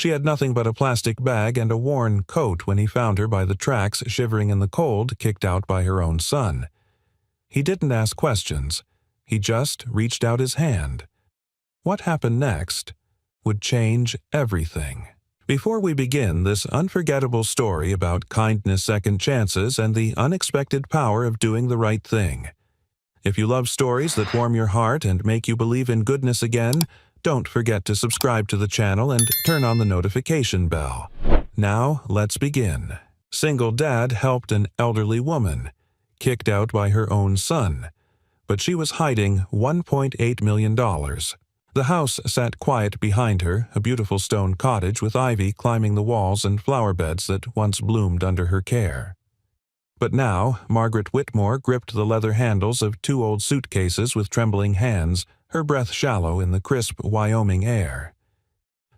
She had nothing but a plastic bag and a worn coat when he found her by the tracks, shivering in the cold, kicked out by her own son. He didn't ask questions. He just reached out his hand. What happened next would change everything. Before we begin this unforgettable story about kindness, second chances, and the unexpected power of doing the right thing, if you love stories that warm your heart and make you believe in goodness again, don't forget to subscribe to the channel and turn on the notification bell. Now, let's begin. Single dad helped an elderly woman, kicked out by her own son, but she was hiding $1.8 million. The house sat quiet behind her, a beautiful stone cottage with ivy climbing the walls and flower beds that once bloomed under her care. But now, Margaret Whitmore gripped the leather handles of 2 old suitcases with trembling hands, her breath shallow in the crisp Wyoming air.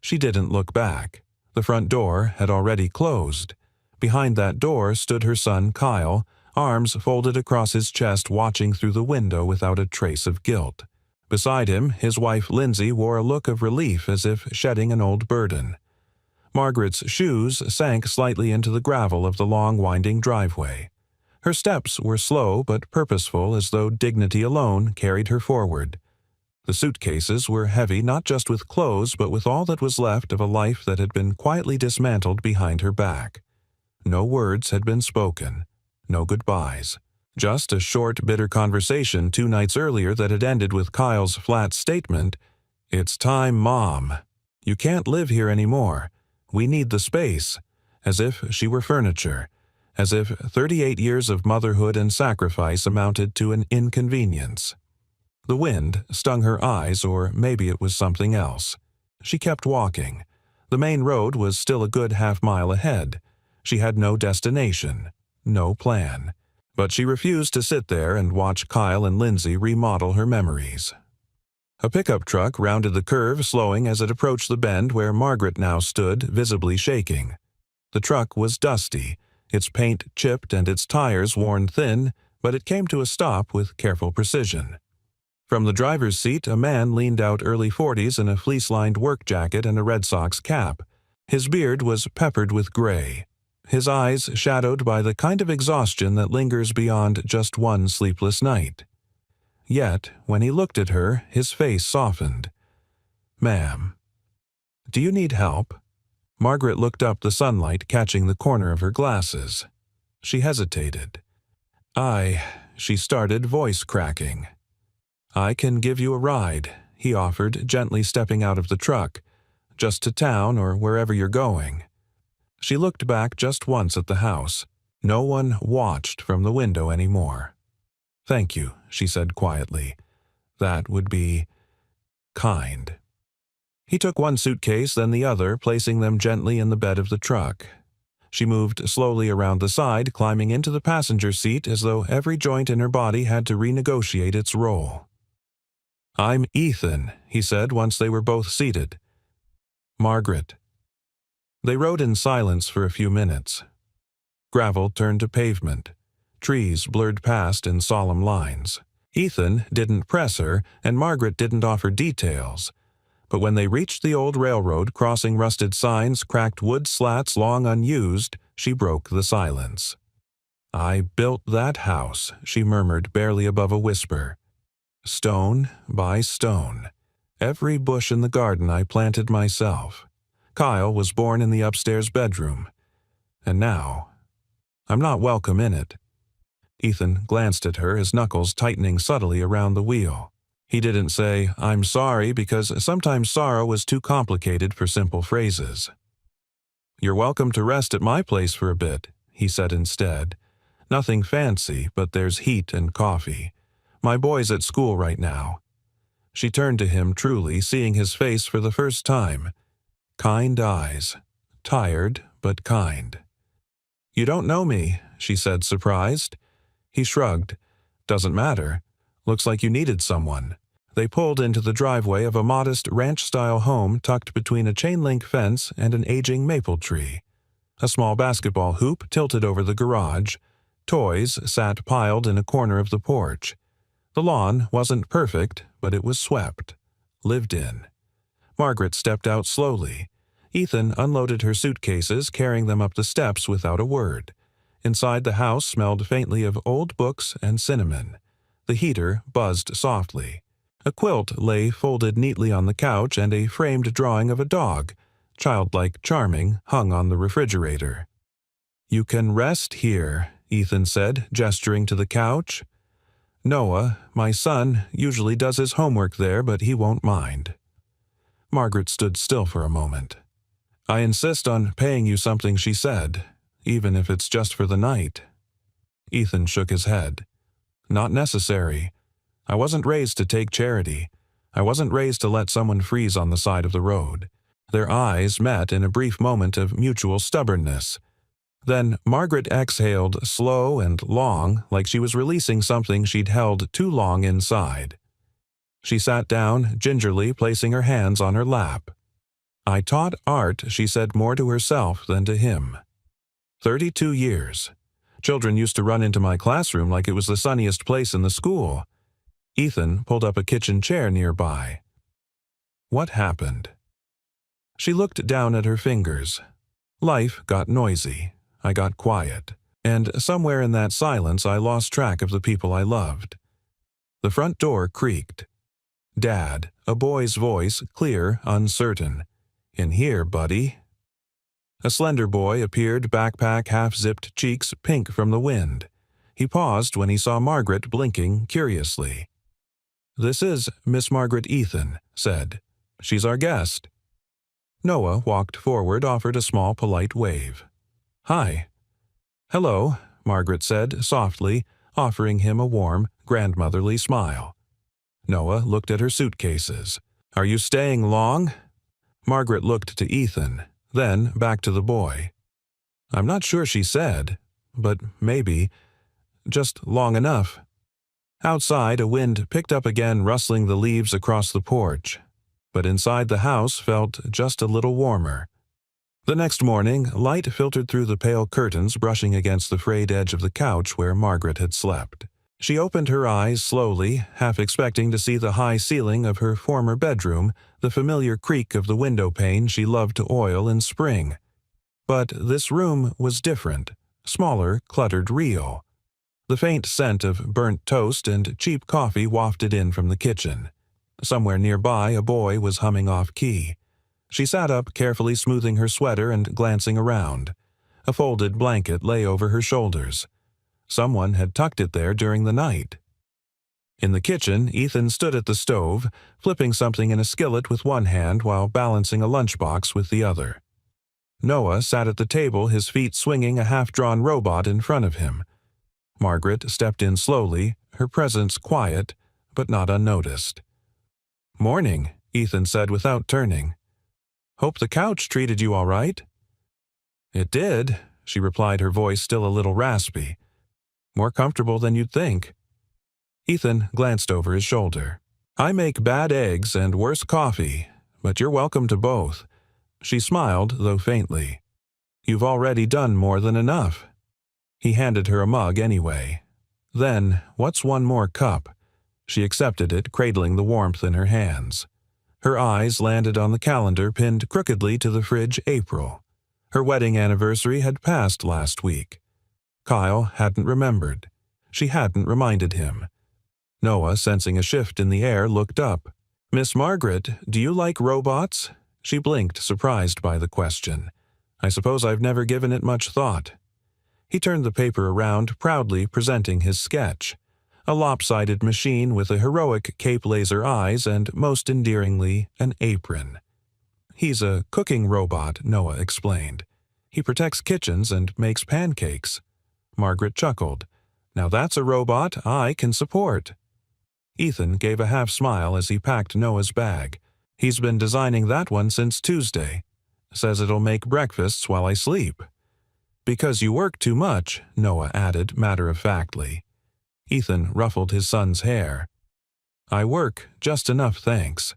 She didn't look back. The front door had already closed. Behind that door stood her son Kyle, arms folded across his chest, watching through the window without a trace of guilt. Beside him, his wife Lindsay wore a look of relief as if shedding an old burden. Margaret's shoes sank slightly into the gravel of the long, winding driveway. Her steps were slow but purposeful, as though dignity alone carried her forward. The suitcases were heavy not just with clothes but with all that was left of a life that had been quietly dismantled behind her back. No words had been spoken. No goodbyes. Just a short, bitter conversation 2 nights earlier that had ended with Kyle's flat statement, "It's time, Mom. You can't live here anymore. We need the space," as if she were furniture, as if 38 years of motherhood and sacrifice amounted to an inconvenience. The wind stung her eyes, or maybe it was something else. She kept walking. The main road was still a good half-mile ahead. She had no destination, no plan. But she refused to sit there and watch Kyle and Lindsay remodel her memories. A pickup truck rounded the curve, slowing as it approached the bend where Margaret now stood, visibly shaking. The truck was dusty, its paint chipped and its tires worn thin, but it came to a stop with careful precision. From the driver's seat, a man leaned out, early 40s, in a fleece-lined work jacket and a Red Sox cap. His beard was peppered with gray, his eyes shadowed by the kind of exhaustion that lingers beyond just one sleepless night. Yet, when he looked at her, his face softened. "Ma'am, do you need help?" Margaret looked up, the sunlight catching the corner of her glasses. She hesitated. She started, voice cracking. "I can give you a ride," he offered, gently stepping out of the truck. "Just to town or wherever you're going." She looked back just once at the house. No one watched from the window anymore. "Thank you," she said quietly. "That would be kind." He took one suitcase, then the other, placing them gently in the bed of the truck. She moved slowly around the side, climbing into the passenger seat as though every joint in her body had to renegotiate its role. "I'm Ethan," he said once they were both seated. "Margaret." They rode in silence for a few minutes. Gravel turned to pavement. Trees blurred past in solemn lines. Ethan didn't press her, and Margaret didn't offer details. But when they reached the old railroad, crossing rusted signs, cracked wood slats long unused, she broke the silence. "I built that house," she murmured, barely above a whisper. "Stone by stone. Every bush in the garden I planted myself. Kyle was born in the upstairs bedroom. And now, I'm not welcome in it." Ethan glanced at her, his knuckles tightening subtly around the wheel. He didn't say, "I'm sorry," because sometimes sorrow was too complicated for simple phrases. "You're welcome to rest at my place for a bit," he said instead. "Nothing fancy, but there's heat and coffee. My boy's at school right now." She turned to him, truly seeing his face for the first time. Kind eyes. Tired, but kind. "You don't know me," she said, surprised. He shrugged. "Doesn't matter. Looks like you needed someone." They pulled into the driveway of a modest ranch-style home tucked between a chain-link fence and an aging maple tree. A small basketball hoop tilted over the garage. Toys sat piled in a corner of the porch. The lawn wasn't perfect, but it was swept. Lived in. Margaret stepped out slowly. Ethan unloaded her suitcases, carrying them up the steps without a word. Inside, the house smelled faintly of old books and cinnamon. The heater buzzed softly. A quilt lay folded neatly on the couch, and a framed drawing of a dog, childlike charming, hung on the refrigerator. "You can rest here," Ethan said, gesturing to the couch. "Noah, my son, usually does his homework there, but he won't mind." Margaret stood still for a moment. "I insist on paying you something," she said, "even if it's just for the night." Ethan shook his head. "Not necessary. I wasn't raised to take charity. I wasn't raised to let someone freeze on the side of the road." Their eyes met in a brief moment of mutual stubbornness. Then Margaret exhaled slow and long, like she was releasing something she'd held too long inside. She sat down, gingerly placing her hands on her lap. "I taught art," she said, more to herself than to him. 32 years. Children used to run into my classroom like it was the sunniest place in the school. Ethan pulled up a kitchen chair nearby. "What happened?" She looked down at her fingers. Life got noisy. I got quiet. And somewhere in that silence I lost track of the people I loved. The front door creaked. "Dad," a boy's voice, clear, uncertain. "In here, buddy." A slender boy appeared, backpack half-zipped, cheeks pink from the wind. He paused when he saw Margaret blinking curiously. "This is Miss Margaret Ethan," said. "She's our guest." Noah walked forward, offered a small, polite wave. "Hi." "Hello," Margaret said, softly, offering him a warm, grandmotherly smile. Noah looked at her suitcases. "Are you staying long?" Margaret looked to Ethan, then back to the boy. "I'm not sure," she said, "but maybe. Just long enough." Outside, a wind picked up again, rustling the leaves across the porch. But inside the house felt just a little warmer. The next morning, light filtered through the pale curtains, brushing against the frayed edge of the couch where Margaret had slept. She opened her eyes slowly, half expecting to see the high ceiling of her former bedroom, the familiar creak of the window pane she loved to oil in spring. But this room was different, smaller, cluttered, real. The faint scent of burnt toast and cheap coffee wafted in from the kitchen. Somewhere nearby, a boy was humming off-key. She sat up, carefully smoothing her sweater and glancing around. A folded blanket lay over her shoulders. Someone had tucked it there during the night. In the kitchen, Ethan stood at the stove, flipping something in a skillet with one hand while balancing a lunchbox with the other. Noah sat at the table, his feet swinging a half-drawn robot in front of him. Margaret stepped in slowly, her presence quiet, but not unnoticed. "Morning," Ethan said without turning. "Hope the couch treated you all right." "It did," she replied, her voice still a little raspy. "More comfortable than you'd think." Ethan glanced over his shoulder. "I make bad eggs and worse coffee, but you're welcome to both." She smiled, though faintly. "You've already done more than enough." He handed her a mug anyway. Then, "What's one more cup?" She accepted it, cradling the warmth in her hands. Her eyes landed on the calendar pinned crookedly to the fridge. April. Her wedding anniversary had passed last week. Kyle hadn't remembered. She hadn't reminded him. Noah, sensing a shift in the air, looked up. "Miss Margaret, do you like robots?" She blinked, surprised by the question. "I suppose I've never given it much thought." He turned the paper around, proudly presenting his sketch. A lopsided machine with a heroic cape laser eyes and, most endearingly, an apron. "He's a cooking robot," Noah explained. "He protects kitchens and makes pancakes." Margaret chuckled. "Now that's a robot I can support." Ethan gave a half-smile as he packed Noah's bag. "He's been designing that one since Tuesday. Says it'll make breakfasts while I sleep." "Because you work too much," Noah added matter-of-factly. Ethan ruffled his son's hair. "I work just enough, thanks."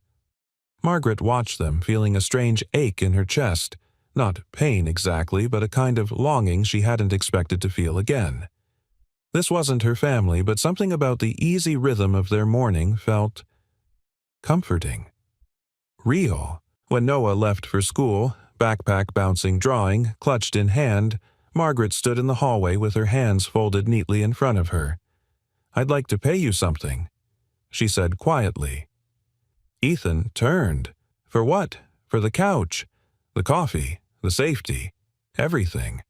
Margaret watched them, feeling a strange ache in her chest. Not pain exactly, but a kind of longing she hadn't expected to feel again. This wasn't her family, but something about the easy rhythm of their morning felt comforting. Real. When Noah left for school, Backpack bouncing drawing, clutched in hand, Margaret stood in the hallway with her hands folded neatly in front of her. "I'd like to pay you something," she said quietly. Ethan turned. For what? For the couch, the coffee, the safety, everything.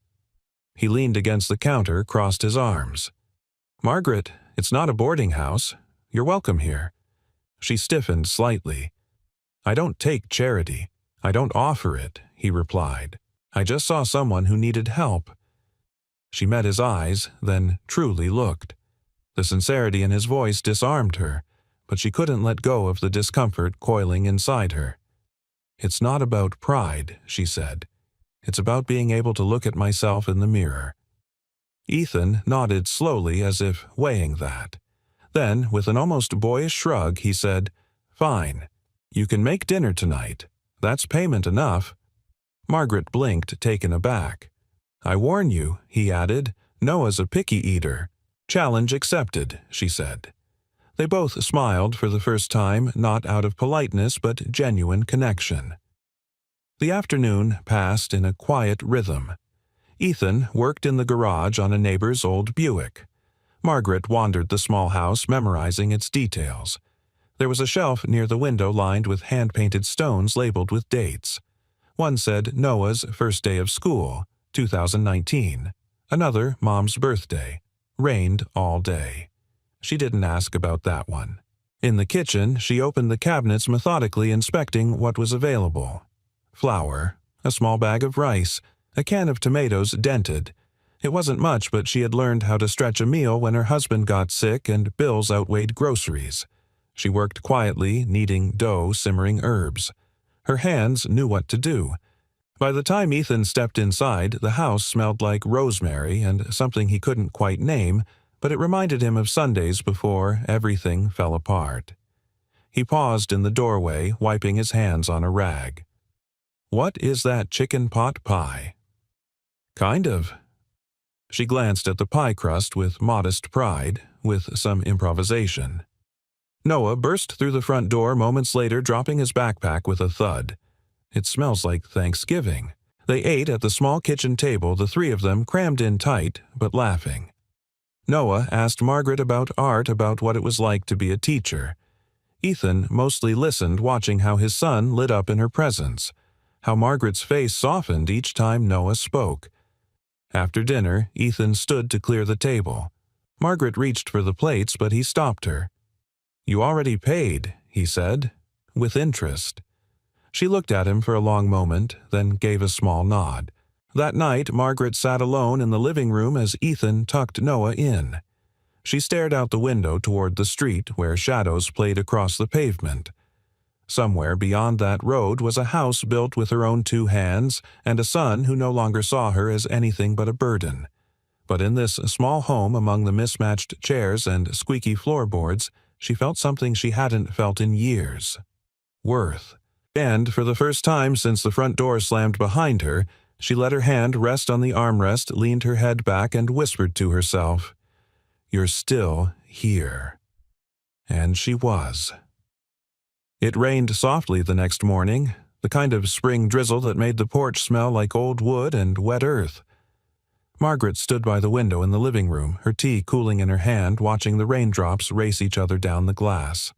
He leaned against the counter, crossed his arms. "Margaret, it's not a boarding house. You're welcome here." She stiffened slightly. "I don't take charity. I don't offer it," he replied. "I just saw someone who needed help." She met his eyes, then truly looked. The sincerity in his voice disarmed her, but she couldn't let go of the discomfort coiling inside her. "It's not about pride," she said. "It's about being able to look at myself in the mirror." Ethan nodded slowly as if weighing that. Then, with an almost boyish shrug, he said, "Fine. You can make dinner tonight. That's payment enough." Margaret blinked, taken aback. "I warn you," he added, "Noah's a picky eater." "Challenge accepted," she said. They both smiled for the first time, not out of politeness but genuine connection. The afternoon passed in a quiet rhythm. Ethan worked in the garage on a neighbor's old Buick. Margaret wandered the small house, memorizing its details. There was a shelf near the window lined with hand-painted stones labeled with dates. One said Noah's first day of school, 2019. Another, Mom's birthday. Rained all day. She didn't ask about that one. In the kitchen, she opened the cabinets methodically, inspecting what was available. Flour, a small bag of rice, a can of tomatoes dented. It wasn't much, but she had learned how to stretch a meal when her husband got sick and bills outweighed groceries. She worked quietly, kneading dough, simmering herbs. Her hands knew what to do. By the time Ethan stepped inside, the house smelled like rosemary and something he couldn't quite name, but it reminded him of Sundays before everything fell apart. He paused in the doorway, wiping his hands on a rag. "What is that chicken pot pie?" "Kind of." She glanced at the pie crust with modest pride, with some improvisation. Noah burst through the front door moments later, dropping his backpack with a thud. "It smells like Thanksgiving." They ate at the small kitchen table, the three of them crammed in tight, but laughing. Noah asked Margaret about art, about what it was like to be a teacher. Ethan mostly listened, watching how his son lit up in her presence, how Margaret's face softened each time Noah spoke. After dinner, Ethan stood to clear the table. Margaret reached for the plates, but he stopped her. "You already paid," he said, with interest. She looked at him for a long moment, then gave a small nod. That night, Margaret sat alone in the living room as Ethan tucked Noah in. She stared out the window toward the street, where shadows played across the pavement. Somewhere beyond that road was a house built with her own two hands, and a son who no longer saw her as anything but a burden. But in this small home among the mismatched chairs and squeaky floorboards, she felt something she hadn't felt in years. Worth. And for the first time since the front door slammed behind her, she let her hand rest on the armrest, leaned her head back, and whispered to herself, "You're still here." And she was. It rained softly the next morning, the kind of spring drizzle that made the porch smell like old wood and wet earth. Margaret stood by the window in the living room, her tea cooling in her hand, watching the raindrops race each other down the glass.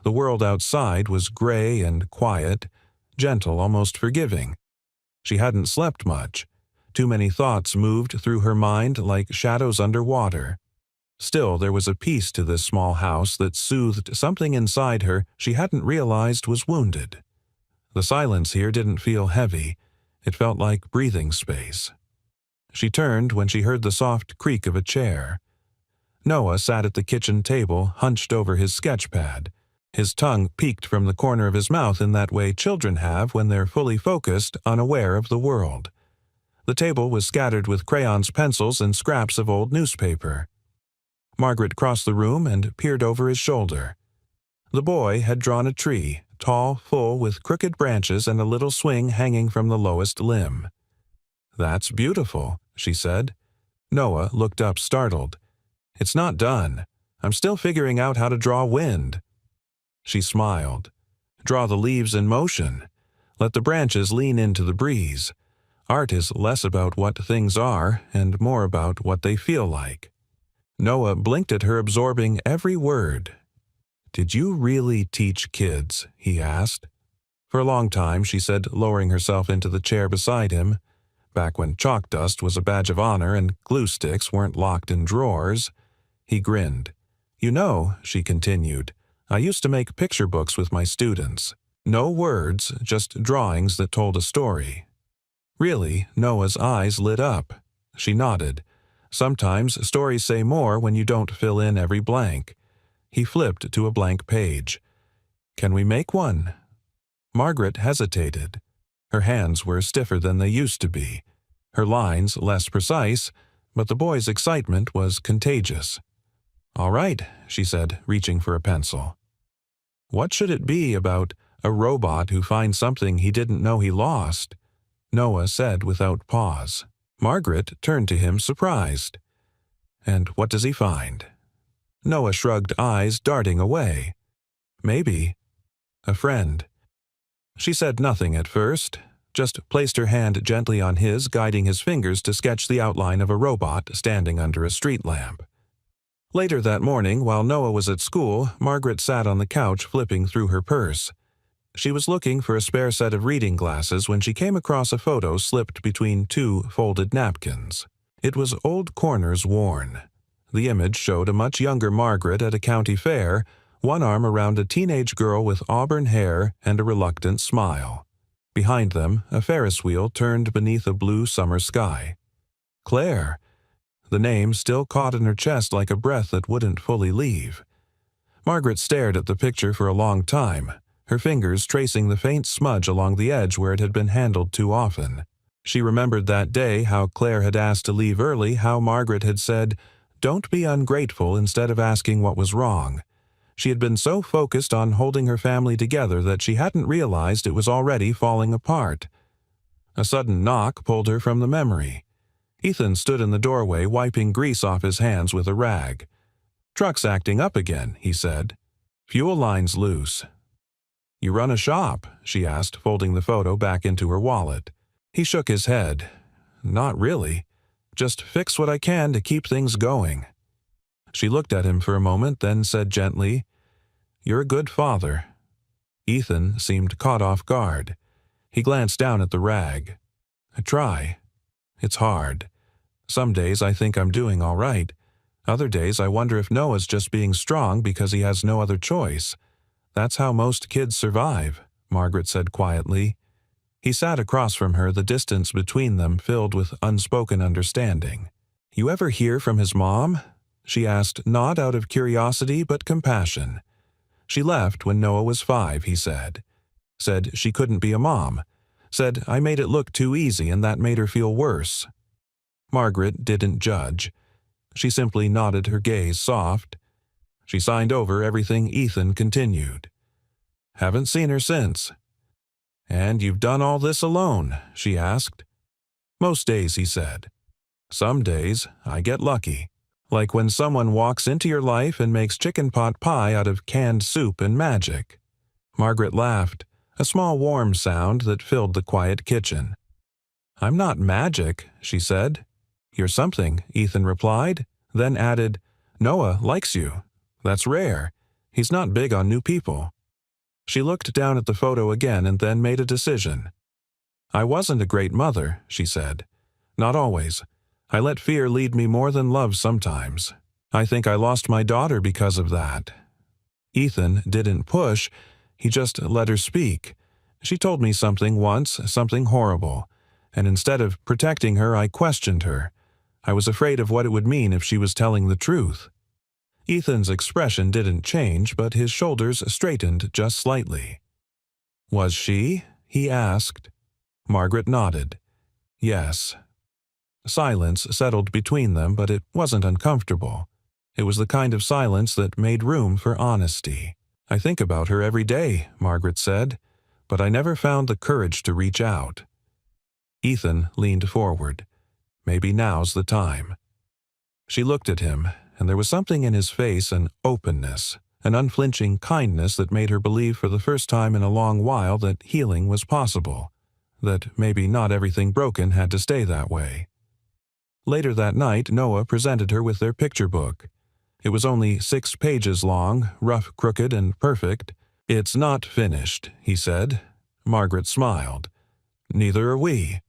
The world outside was gray and quiet, gentle, almost forgiving. She hadn't slept much. Too many thoughts moved through her mind like shadows underwater. Still, there was a peace to this small house that soothed something inside her she hadn't realized was wounded. The silence here didn't feel heavy. It felt like breathing space. She turned when she heard the soft creak of a chair. Noah sat at the kitchen table, hunched over his sketch pad. His tongue peeked from the corner of his mouth in that way children have when they're fully focused, unaware of the world. The table was scattered with crayons, pencils, and scraps of old newspaper. Margaret crossed the room and peered over his shoulder. The boy had drawn a tree, tall, full, with crooked branches and a little swing hanging from the lowest limb. "That's beautiful," she said. Noah looked up, startled. "It's not done. I'm still figuring out how to draw wind." She smiled. "Draw the leaves in motion. Let the branches lean into the breeze. Art is less about what things are and more about what they feel like. Noah blinked at her, absorbing every word. "Did you really teach kids?" he asked. "For a long time," she said, lowering herself into the chair beside him. "Back when chalk dust was a badge of honor and glue sticks weren't locked in drawers." He grinned. "You know," she continued, "I used to make picture books with my students. No words, just drawings that told a story." "Really?" Noah's eyes lit up. She nodded. "Sometimes stories say more when you don't fill in every blank." He flipped to a blank page. "Can we make one?" Margaret hesitated. Her hands were stiffer than they used to be, her lines less precise, but the boy's excitement was contagious. "All right," she said, reaching for a pencil. What should it be about a robot who finds something he didn't know he lost? Noah said without pause. Margaret turned to him, surprised. "And what does he find?" Noah shrugged, eyes darting away. "Maybe a friend." She said nothing at first, just placed her hand gently on his, guiding his fingers to sketch the outline of a robot standing under a street lamp. Later that morning, while Noah was at school, Margaret sat on the couch flipping through her purse. She was looking for a spare set of reading glasses when she came across a photo slipped between two folded napkins. It was old corners worn. The image showed a much younger Margaret at a county fair, one arm around a teenage girl with auburn hair and a reluctant smile. Behind them, a Ferris wheel turned beneath a blue summer sky. Claire. The name still caught in her chest like a breath that wouldn't fully leave. Margaret stared at the picture for a long time, her fingers tracing the faint smudge along the edge where it had been handled too often. She remembered that day how Claire had asked to leave early, how Margaret had said, "Don't be ungrateful," instead of asking what was wrong. She had been so focused on holding her family together that she hadn't realized it was already falling apart. A sudden knock pulled her from the memory. Ethan stood in the doorway, wiping grease off his hands with a rag. "Truck's acting up again," he said. "Fuel line's loose." "You run a shop?" she asked, folding the photo back into her wallet. He shook his head. "Not really. Just fix what I can to keep things going." She looked at him for a moment, then said gently, "You're a good father." Ethan seemed caught off guard. He glanced down at the rag. "I try. It's hard. Some days I think I'm doing all right. Other days I wonder if Noah's just being strong because he has no other choice. That's how most kids survive," Margaret said quietly. He sat across from her, the distance between them filled with unspoken understanding. "You ever hear from his mom?" she asked, not out of curiosity but compassion. "She left when Noah was 5, he said. Said she couldn't be a mom. Said I made it look too easy and that made her feel worse." Margaret didn't judge. She simply nodded, her gaze soft. She signed over everything. Ethan continued. "Haven't seen her since." "And you've done all this alone?" she asked. "Most days," he said. "Some days I get lucky. Like when someone walks into your life and makes chicken pot pie out of canned soup and magic." Margaret laughed, a small warm sound that filled the quiet kitchen. "I'm not magic," she said. "You're something," Ethan replied, then added, "Noah likes you. That's rare. He's not big on new people." She looked down at the photo again and then made a decision. "I wasn't a great mother," she said. "Not always. I let fear lead me more than love sometimes. I think I lost my daughter because of that." Ethan didn't push, he just let her speak. "She told me something once, something horrible, and instead of protecting her, I questioned her. I was afraid of what it would mean if she was telling the truth." Ethan's expression didn't change, but his shoulders straightened just slightly. "Was she?" he asked. Margaret nodded. "Yes." Silence settled between them, but it wasn't uncomfortable. It was the kind of silence that made room for honesty. "I think about her every day," Margaret said, "but I never found the courage to reach out." Ethan leaned forward. "Maybe now's the time." She looked at him, and there was something in his face, an openness, an unflinching kindness that made her believe for the first time in a long while that healing was possible, that maybe not everything broken had to stay that way. Later that night, Noah presented her with their picture book. It was only 6 pages long, rough, crooked, and perfect. "It's not finished," he said. Margaret smiled. "Neither are we."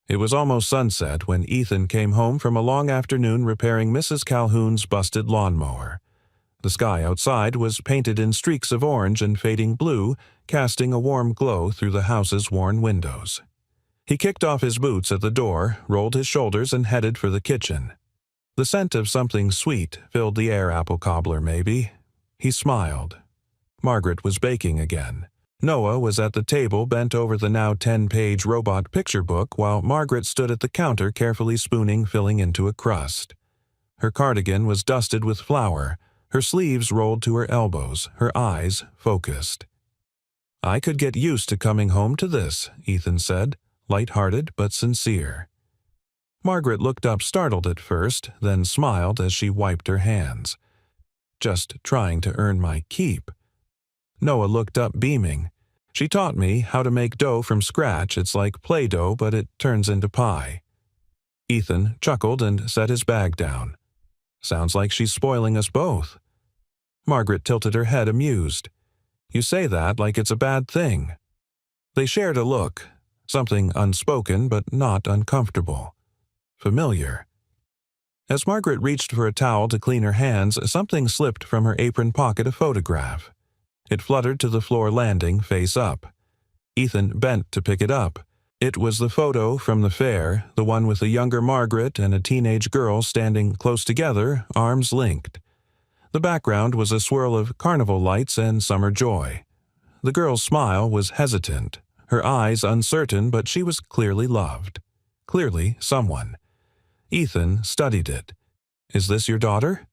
It was almost sunset when Ethan came home from a long afternoon repairing Mrs. Calhoun's busted lawnmower. The sky outside was painted in streaks of orange and fading blue, casting a warm glow through the house's worn windows. He kicked off his boots at the door, rolled his shoulders, and headed for the kitchen. The scent of something sweet filled the air, apple cobbler maybe. He smiled. Margaret was baking again. Noah was at the table bent over the now 10-page robot picture book while Margaret stood at the counter carefully spooning filling into a crust. Her cardigan was dusted with flour, her sleeves rolled to her elbows, her eyes focused. "I could get used to coming home to this," Ethan said, light-hearted but sincere. Margaret looked up startled at first, then smiled as she wiped her hands. "Just trying to earn my keep." Noah looked up beaming. "She taught me how to make dough from scratch. It's like Play-Doh, but it turns into pie." Ethan chuckled and set his bag down. "Sounds like she's spoiling us both." Margaret tilted her head amused. "You say that like it's a bad thing." They shared a look, something unspoken but not uncomfortable. Familiar. As Margaret reached for a towel to clean her hands, something slipped from her apron pocket, a photograph. It fluttered to the floor landing, face up. Ethan bent to pick it up. It was the photo from the fair, the one with a younger Margaret and a teenage girl standing close together, arms linked. The background was a swirl of carnival lights and summer joy. The girl's smile was hesitant, her eyes uncertain, but she was clearly loved. Clearly someone. Ethan studied it. "Is this your daughter?"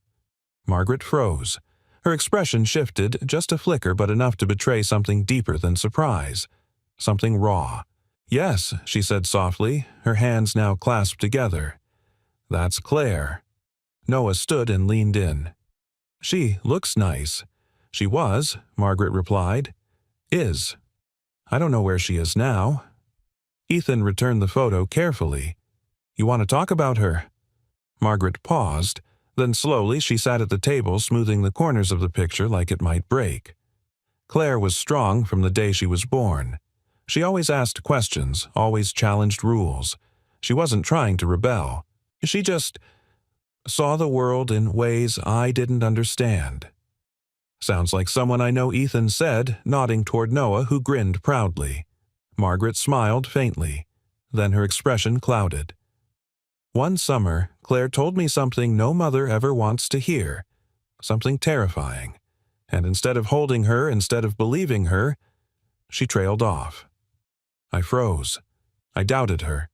Margaret froze. Her expression shifted, just a flicker but enough to betray something deeper than surprise. Something raw. "Yes," she said softly, her hands now clasped together. "That's Claire." Noah stood and leaned in. "She looks nice." "She was," Margaret replied. "Is. I don't know where she is now." Ethan returned the photo carefully. "You want to talk about her?" Margaret paused. Then slowly she sat at the table, smoothing the corners of the picture like it might break. Claire was strong from the day she was born. She always asked questions, always challenged rules. She wasn't trying to rebel. She just saw the world in ways I didn't understand. "Sounds like someone I know," Ethan said, nodding toward Noah, who grinned proudly. Margaret smiled faintly. Then her expression clouded. "One summer, Claire told me something no mother ever wants to hear, something terrifying, and instead of holding her, instead of believing her, she trailed off." I froze. I doubted her.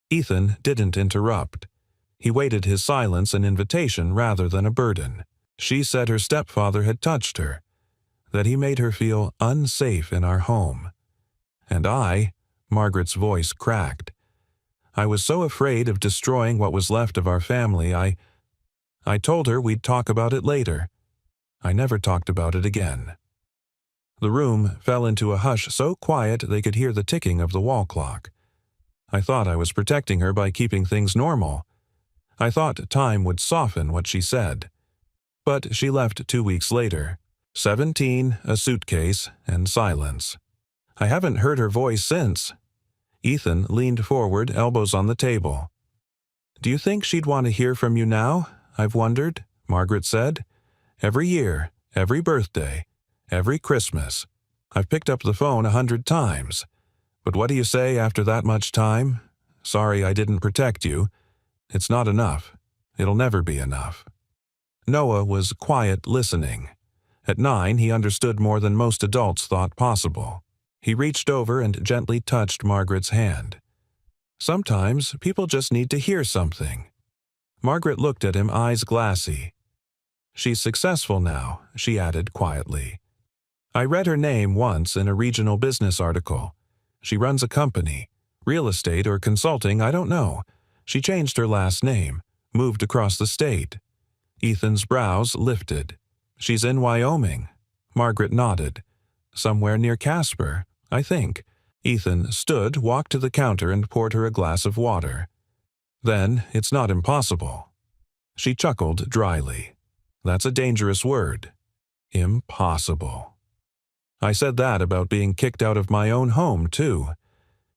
Ethan didn't interrupt. He waited his silence an invitation rather than a burden. "She said her stepfather had touched her, that he made her feel unsafe in our home. And Margaret's voice cracked. I was so afraid of destroying what was left of our family, I told her we'd talk about it later. I never talked about it again." The room fell into a hush so quiet they could hear the ticking of the wall clock. I thought I was protecting her by keeping things normal. I thought time would soften what she said. But she left 2 weeks later. 17, a suitcase, and silence. I haven't heard her voice since. Ethan leaned forward, elbows on the table. "Do you think she'd want to hear from you now? I've wondered," Margaret said. "Every year, every birthday, every Christmas. I've picked up the phone 100 times. But what do you say after that much time? Sorry I didn't protect you. It's not enough. It'll never be enough." Noah was quiet listening. At 9, he understood more than most adults thought possible. He reached over and gently touched Margaret's hand. "Sometimes people just need to hear something." Margaret looked at him, eyes glassy. "She's successful now," she added quietly. "I read her name once in a regional business article. She runs a company. Real estate or consulting, I don't know. She changed her last name, moved across the state." Ethan's brows lifted. She's in Wyoming. Margaret nodded. Somewhere near Casper, I think. Ethan stood, walked to the counter, and poured her a glass of water. Then, it's not impossible. She chuckled dryly. That's a dangerous word. Impossible. I said that about being kicked out of my own home, too.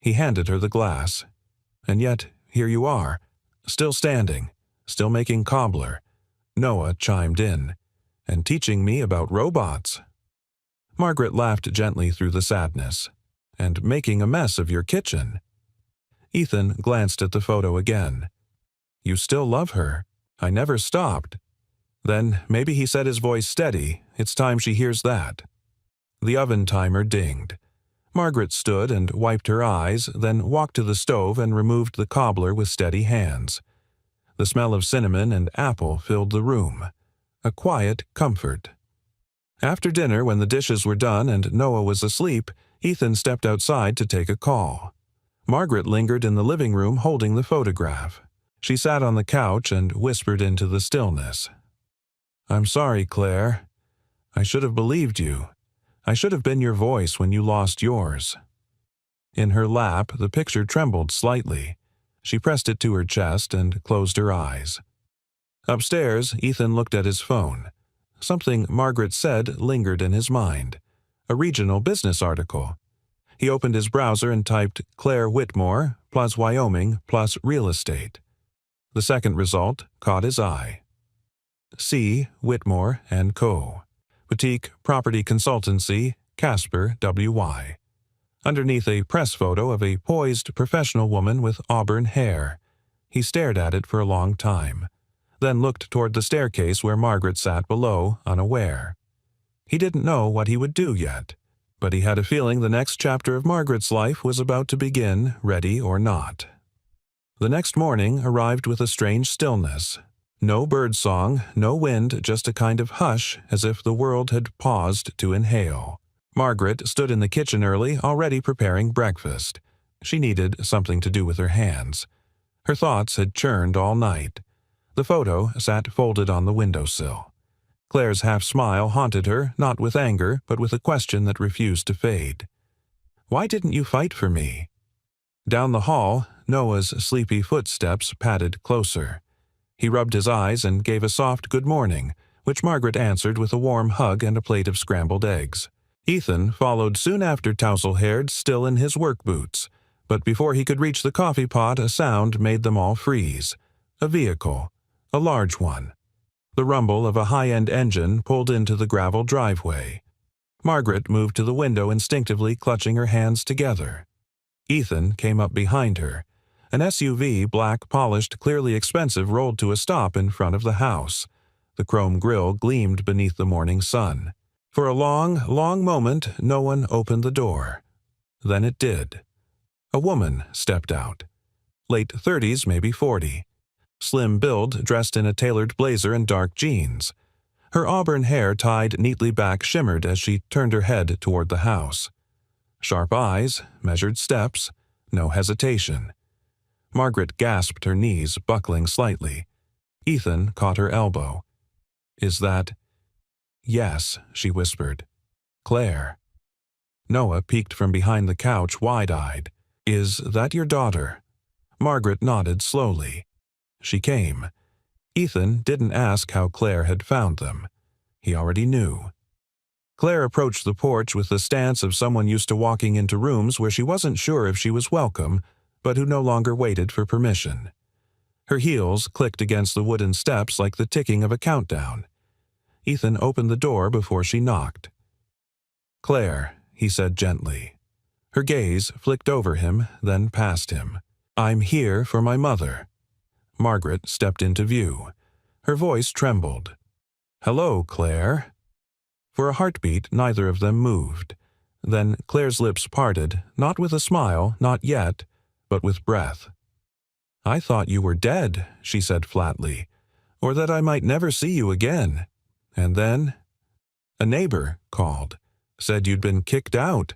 He handed her the glass. And yet, here you are, still standing, still making cobbler. Noah chimed in, and teaching me about robots. Margaret laughed gently through the sadness. And making a mess of your kitchen. Ethan glanced at the photo again. You still love her. I never stopped. Then maybe he said, his voice steady, it's time she hears that. The oven timer dinged. Margaret stood and wiped her eyes, then walked to the stove and removed the cobbler with steady hands. The smell of cinnamon and apple filled the room. A quiet comfort. After dinner, when the dishes were done and Noah was asleep, Ethan stepped outside to take a call. Margaret lingered in the living room holding the photograph. She sat on the couch and whispered into the stillness. I'm sorry, Claire. I should have believed you. I should have been your voice when you lost yours. In her lap, the picture trembled slightly. She pressed it to her chest and closed her eyes. Upstairs, Ethan looked at his phone. Something Margaret said lingered in his mind. A regional business article. He opened his browser and typed Claire Whitmore plus Wyoming plus real estate. The second result caught his eye. C. Whitmore & Co. Boutique Property Consultancy, Casper, WY. Underneath a press photo of a poised professional woman with auburn hair. He stared at it for a long time, then looked toward the staircase where Margaret sat below, unaware. He didn't know what he would do yet, but he had a feeling the next chapter of Margaret's life was about to begin, ready or not. The next morning arrived with a strange stillness. No birdsong, no wind, just a kind of hush, as if the world had paused to inhale. Margaret stood in the kitchen early, already preparing breakfast. She needed something to do with her hands. Her thoughts had churned all night. The photo sat folded on the windowsill. Claire's half-smile haunted her, not with anger, but with a question that refused to fade. Why didn't you fight for me? Down the hall, Noah's sleepy footsteps padded closer. He rubbed his eyes and gave a soft good morning, which Margaret answered with a warm hug and a plate of scrambled eggs. Ethan followed soon after, tousle-haired, still in his work boots, but before he could reach the coffee pot, a sound made them all freeze. A vehicle, a large one. The rumble of a high-end engine pulled into the gravel driveway. Margaret moved to the window, instinctively clutching her hands together. Ethan came up behind her. An SUV, black, polished, clearly expensive, rolled to a stop in front of the house. The chrome grille gleamed beneath the morning sun. For a long, long moment, no one opened the door. Then it did. A woman stepped out. Late 30s, maybe 40. Slim build, dressed in a tailored blazer and dark jeans. Her auburn hair tied neatly back shimmered as she turned her head toward the house. Sharp eyes, measured steps, no hesitation. Margaret gasped, her knees buckling slightly. Ethan caught her elbow. Is that... Yes, she whispered. Claire. Noah peeked from behind the couch, wide-eyed. Is that your daughter? Margaret nodded slowly. She came. Ethan didn't ask how Claire had found them. He already knew. Claire approached the porch with the stance of someone used to walking into rooms where she wasn't sure if she was welcome, but who no longer waited for permission. Her heels clicked against the wooden steps like the ticking of a countdown. Ethan opened the door before she knocked. Claire, he said gently. Her gaze flicked over him, then past him. I'm here for my mother. Margaret stepped into view. Her voice trembled. Hello, Claire. For a heartbeat, neither of them moved. Then Claire's lips parted, not with a smile, not yet, but with breath. I thought you were dead, she said flatly, or that I might never see you again. And then a neighbor called, said you'd been kicked out.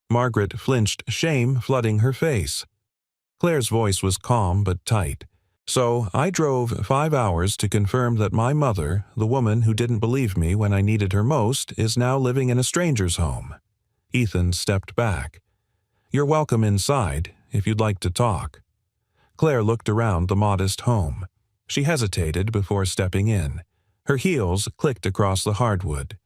Margaret flinched, shame flooding her face. Claire's voice was calm but tight. So I drove 5 hours to confirm that my mother, the woman who didn't believe me when I needed her most, is now living in a stranger's home. Ethan stepped back. You're welcome inside, if you'd like to talk. Claire looked around the modest home. She hesitated before stepping in. Her heels clicked across the hardwood.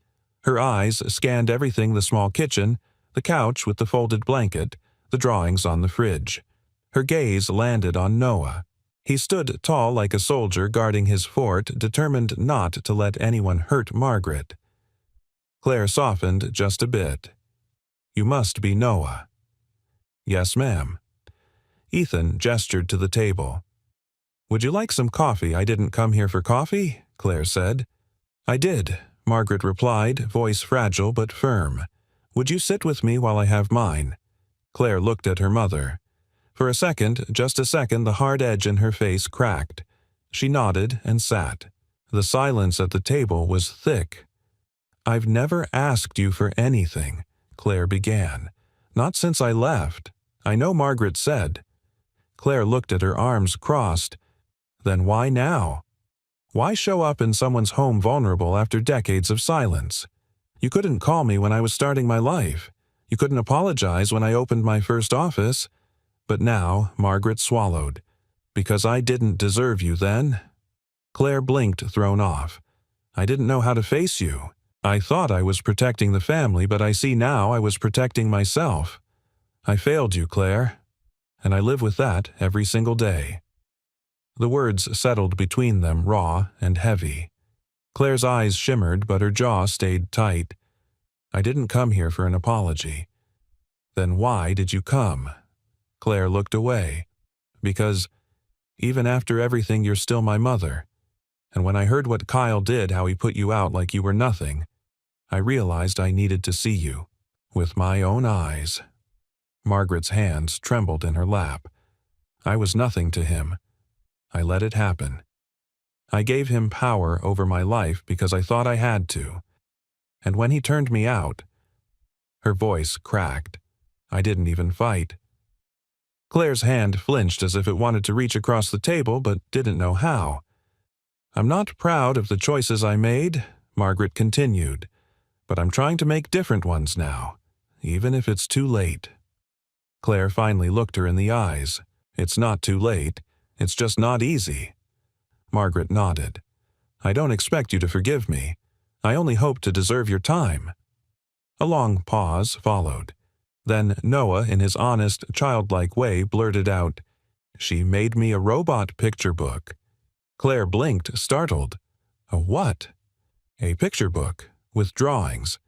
Her eyes scanned everything: the small kitchen, the couch with the folded blanket, the drawings on the fridge. Her gaze landed on Noah. He stood tall like a soldier guarding his fort, determined not to let anyone hurt Margaret. Claire softened just a bit. You must be Noah. Yes, ma'am. Ethan gestured to the table. Would you like some coffee? I didn't come here for coffee, Claire said. I did, Margaret replied, voice fragile but firm. Would you sit with me while I have mine? Claire looked at her mother. For a second, just a second, the hard edge in her face cracked. She nodded and sat. The silence at the table was thick. I've never asked you for anything, Claire began. Not since I left. I know Margaret said. Claire looked at her, arms crossed. Then why now? Why show up in someone's home vulnerable after decades of silence? You couldn't call me when I was starting my life. You couldn't apologize when I opened my first office. But now, Margaret swallowed. Because I didn't deserve you then? Claire blinked, thrown off. I didn't know how to face you. I thought I was protecting the family, but I see now I was protecting myself. I failed you, Claire. And I live with that every single day. The words settled between them, raw and heavy. Claire's eyes shimmered, but her jaw stayed tight. I didn't come here for an apology. Then why did you come? Claire looked away. Because, even after everything, you're still my mother. And when I heard what Kyle did, how he put you out like you were nothing, I realized I needed to see you, with my own eyes. Margaret's hands trembled in her lap. I was nothing to him. I let it happen. I gave him power over my life because I thought I had to. And when he turned me out, her voice cracked. I didn't even fight. Claire's hand flinched as if it wanted to reach across the table but didn't know how. I'm not proud of the choices I made, Margaret continued, but I'm trying to make different ones now, even if it's too late. Claire finally looked her in the eyes. It's not too late. It's just not easy. Margaret nodded. I don't expect you to forgive me. I only hope to deserve your time. A long pause followed. Then Noah, in his honest, childlike way, blurted out, She made me a robot picture book. Claire blinked, startled. A what? A picture book, with drawings.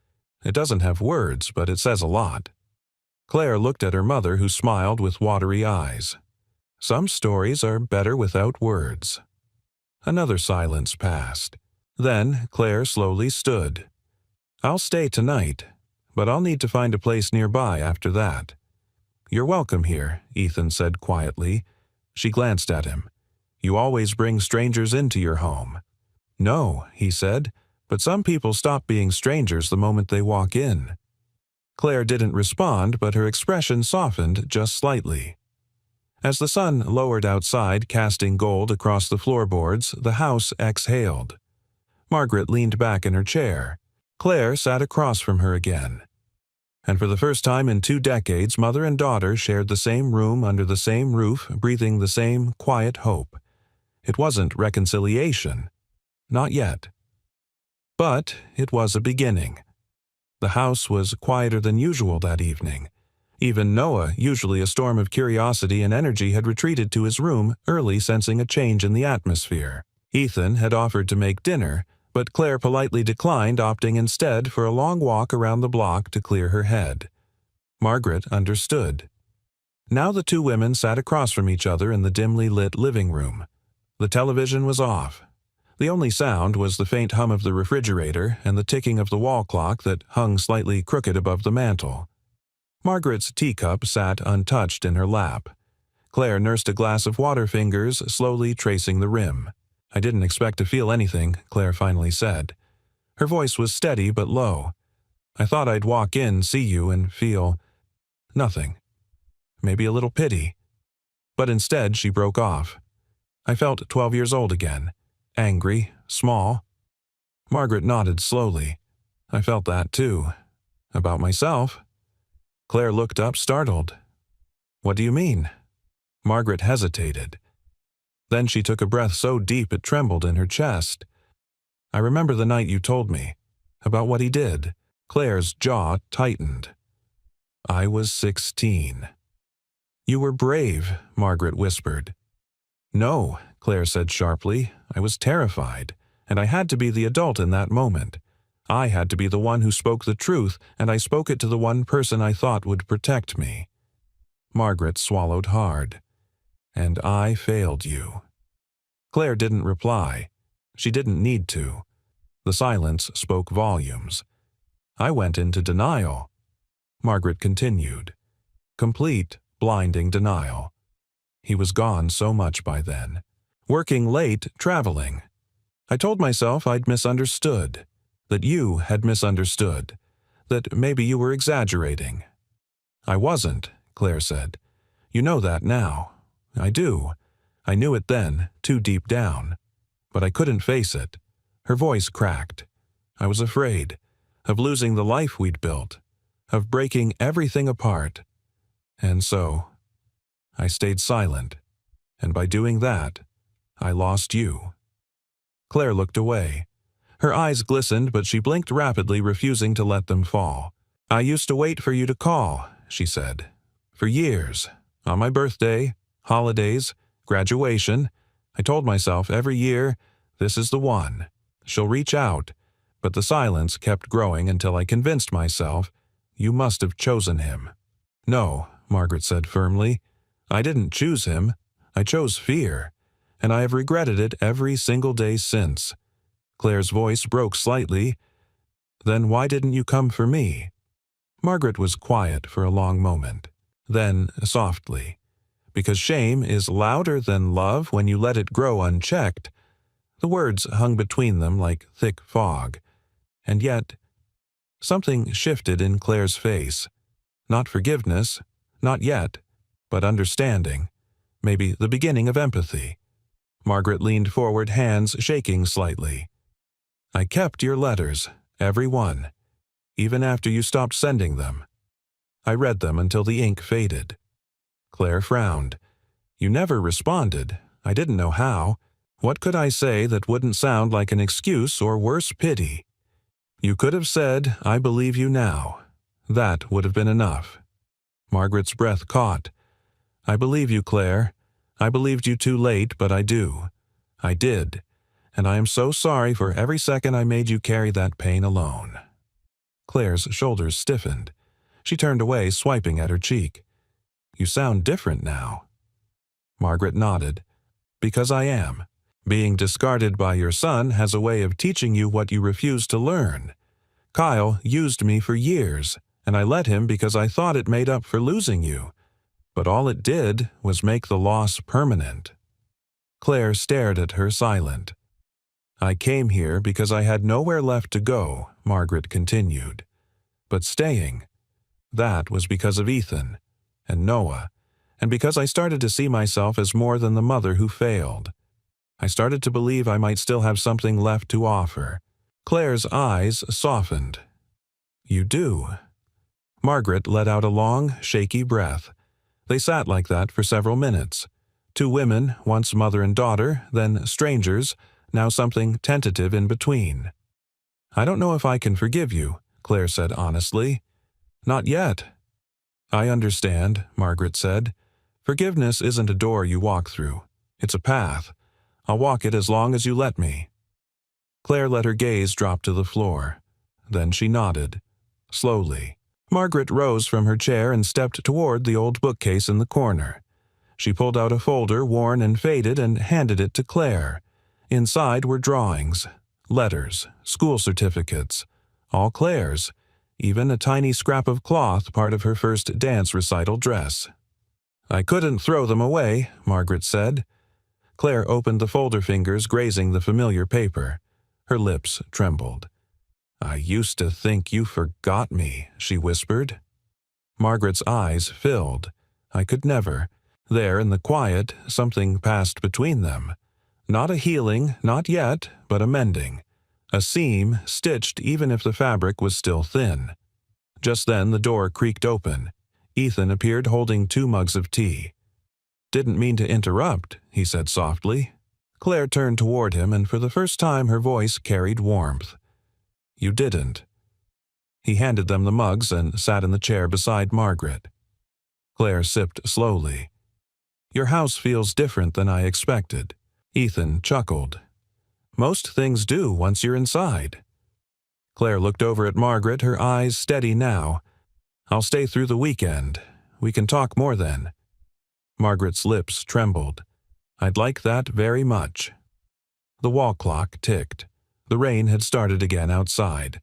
It doesn't have words, but it says a lot. Claire looked at her mother, who smiled with watery eyes. Some stories are better without words. Another silence passed. Then Claire slowly stood. I'll stay tonight, but I'll need to find a place nearby after that. You're welcome here, Ethan said quietly. She glanced at him. You always bring strangers into your home. No, he said, but some people stop being strangers the moment they walk in. Claire didn't respond, but her expression softened just slightly. As the sun lowered outside, casting gold across the floorboards, the house exhaled. Margaret leaned back in her chair. Claire sat across from her again. And for the first time in 2 decades, mother and daughter shared the same room under the same roof, breathing the same quiet hope. It wasn't reconciliation. Not yet. But it was a beginning. The house was quieter than usual that evening. Even Noah, usually a storm of curiosity and energy, had retreated to his room early, sensing a change in the atmosphere. Ethan had offered to make dinner, but Claire politely declined, opting instead for a long walk around the block to clear her head. Margaret understood. Now the 2 women sat across from each other in the dimly lit living room. The television was off. The only sound was the faint hum of the refrigerator and the ticking of the wall clock that hung slightly crooked above the mantel. Margaret's teacup sat untouched in her lap. Claire nursed a glass of water, fingers slowly tracing the rim. I didn't expect to feel anything, Claire finally said. Her voice was steady but low. I thought I'd walk in, see you, and feel nothing. Maybe a little pity. But instead she broke off. I felt 12 years old again, angry, small. Margaret nodded slowly. I felt that too. About myself? Claire looked up, startled. What do you mean? Margaret hesitated. Then she took a breath so deep it trembled in her chest. I remember the night you told me, about what he did. Claire's jaw tightened. I was 16. You were brave, Margaret whispered. No, Claire said sharply. I was terrified, and I had to be the adult in that moment. I had to be the one who spoke the truth, and I spoke it to the one person I thought would protect me. Margaret swallowed hard. And I failed you. Claire didn't reply. She didn't need to. The silence spoke volumes. I went into denial. Margaret continued. Complete, blinding denial. He was gone so much by then. Working late, traveling. I told myself I'd misunderstood. That you had misunderstood. That maybe you were exaggerating. I wasn't, Claire said. You know that now. I do. I knew it then, too deep down. But I couldn't face it. Her voice cracked. I was afraid. Of losing the life we'd built. Of breaking everything apart. And so, I stayed silent. And by doing that, I lost you. Claire looked away. Her eyes glistened, but she blinked rapidly, refusing to let them fall. I used to wait for you to call, she said. For years. On my birthday, holidays, graduation. I told myself every year, this is the one. She'll reach out. But the silence kept growing until I convinced myself, you must have chosen him. No, Margaret said firmly. I didn't choose him. I chose fear. And I have regretted it every single day since. Claire's voice broke slightly. Then why didn't you come for me? Margaret was quiet for a long moment. Then, softly. Because shame is louder than love when you let it grow unchecked. The words hung between them like thick fog. And yet, something shifted in Claire's face. Not forgiveness, not yet, but understanding. Maybe the beginning of empathy. Margaret leaned forward, hands shaking slightly. I kept your letters, every one, even after you stopped sending them. I read them until the ink faded. Claire frowned. You never responded. I didn't know how. What could I say that wouldn't sound like an excuse or worse, pity? You could have said, I believe you now. That would have been enough. Margaret's breath caught. I believe you, Claire. I believed you too late, but I do. I did. And I am so sorry for every second I made you carry that pain alone. Claire's shoulders stiffened. She turned away, swiping at her cheek. You sound different now. Margaret nodded. Because I am. Being discarded by your son has a way of teaching you what you refuse to learn. Kyle used me for years, and I let him because I thought it made up for losing you. But all it did was make the loss permanent. Claire stared at her, silent. I came here because I had nowhere left to go, Margaret continued. But staying, that was because of Ethan and Noah, and because I started to see myself as more than the mother who failed. I started to believe I might still have something left to offer. Claire's eyes softened. You do. Margaret let out a long, shaky breath. They sat like that for several minutes. Two women, once mother and daughter, then strangers, now something tentative in between. I don't know if I can forgive you, Claire said honestly. Not yet. I understand, Margaret said. Forgiveness isn't a door you walk through. It's a path. I'll walk it as long as you let me. Claire let her gaze drop to the floor. Then she nodded. Slowly. Margaret rose from her chair and stepped toward the old bookcase in the corner. She pulled out a folder, worn and faded, and handed it to Claire. Inside were drawings, letters, school certificates, all Claire's, even a tiny scrap of cloth, part of her first dance recital dress. I couldn't throw them away, Margaret said. Claire opened the folder, fingers grazing the familiar paper. Her lips trembled. I used to think you forgot me, she whispered. Margaret's eyes filled. I could never. There in the quiet, something passed between them. Not a healing, not yet, but a mending. A seam, stitched even if the fabric was still thin. Just then the door creaked open. Ethan appeared holding 2 mugs of tea. "Didn't mean to interrupt," he said softly. Claire turned toward him, and for the first time her voice carried warmth. "You didn't." He handed them the mugs and sat in the chair beside Margaret. Claire sipped slowly. "Your house feels different than I expected." Ethan chuckled. "Most things do once you're inside." Claire looked over at Margaret, her eyes steady now. "I'll stay through the weekend. We can talk more then." Margaret's lips trembled. "I'd like that very much." The wall clock ticked. The rain had started again outside.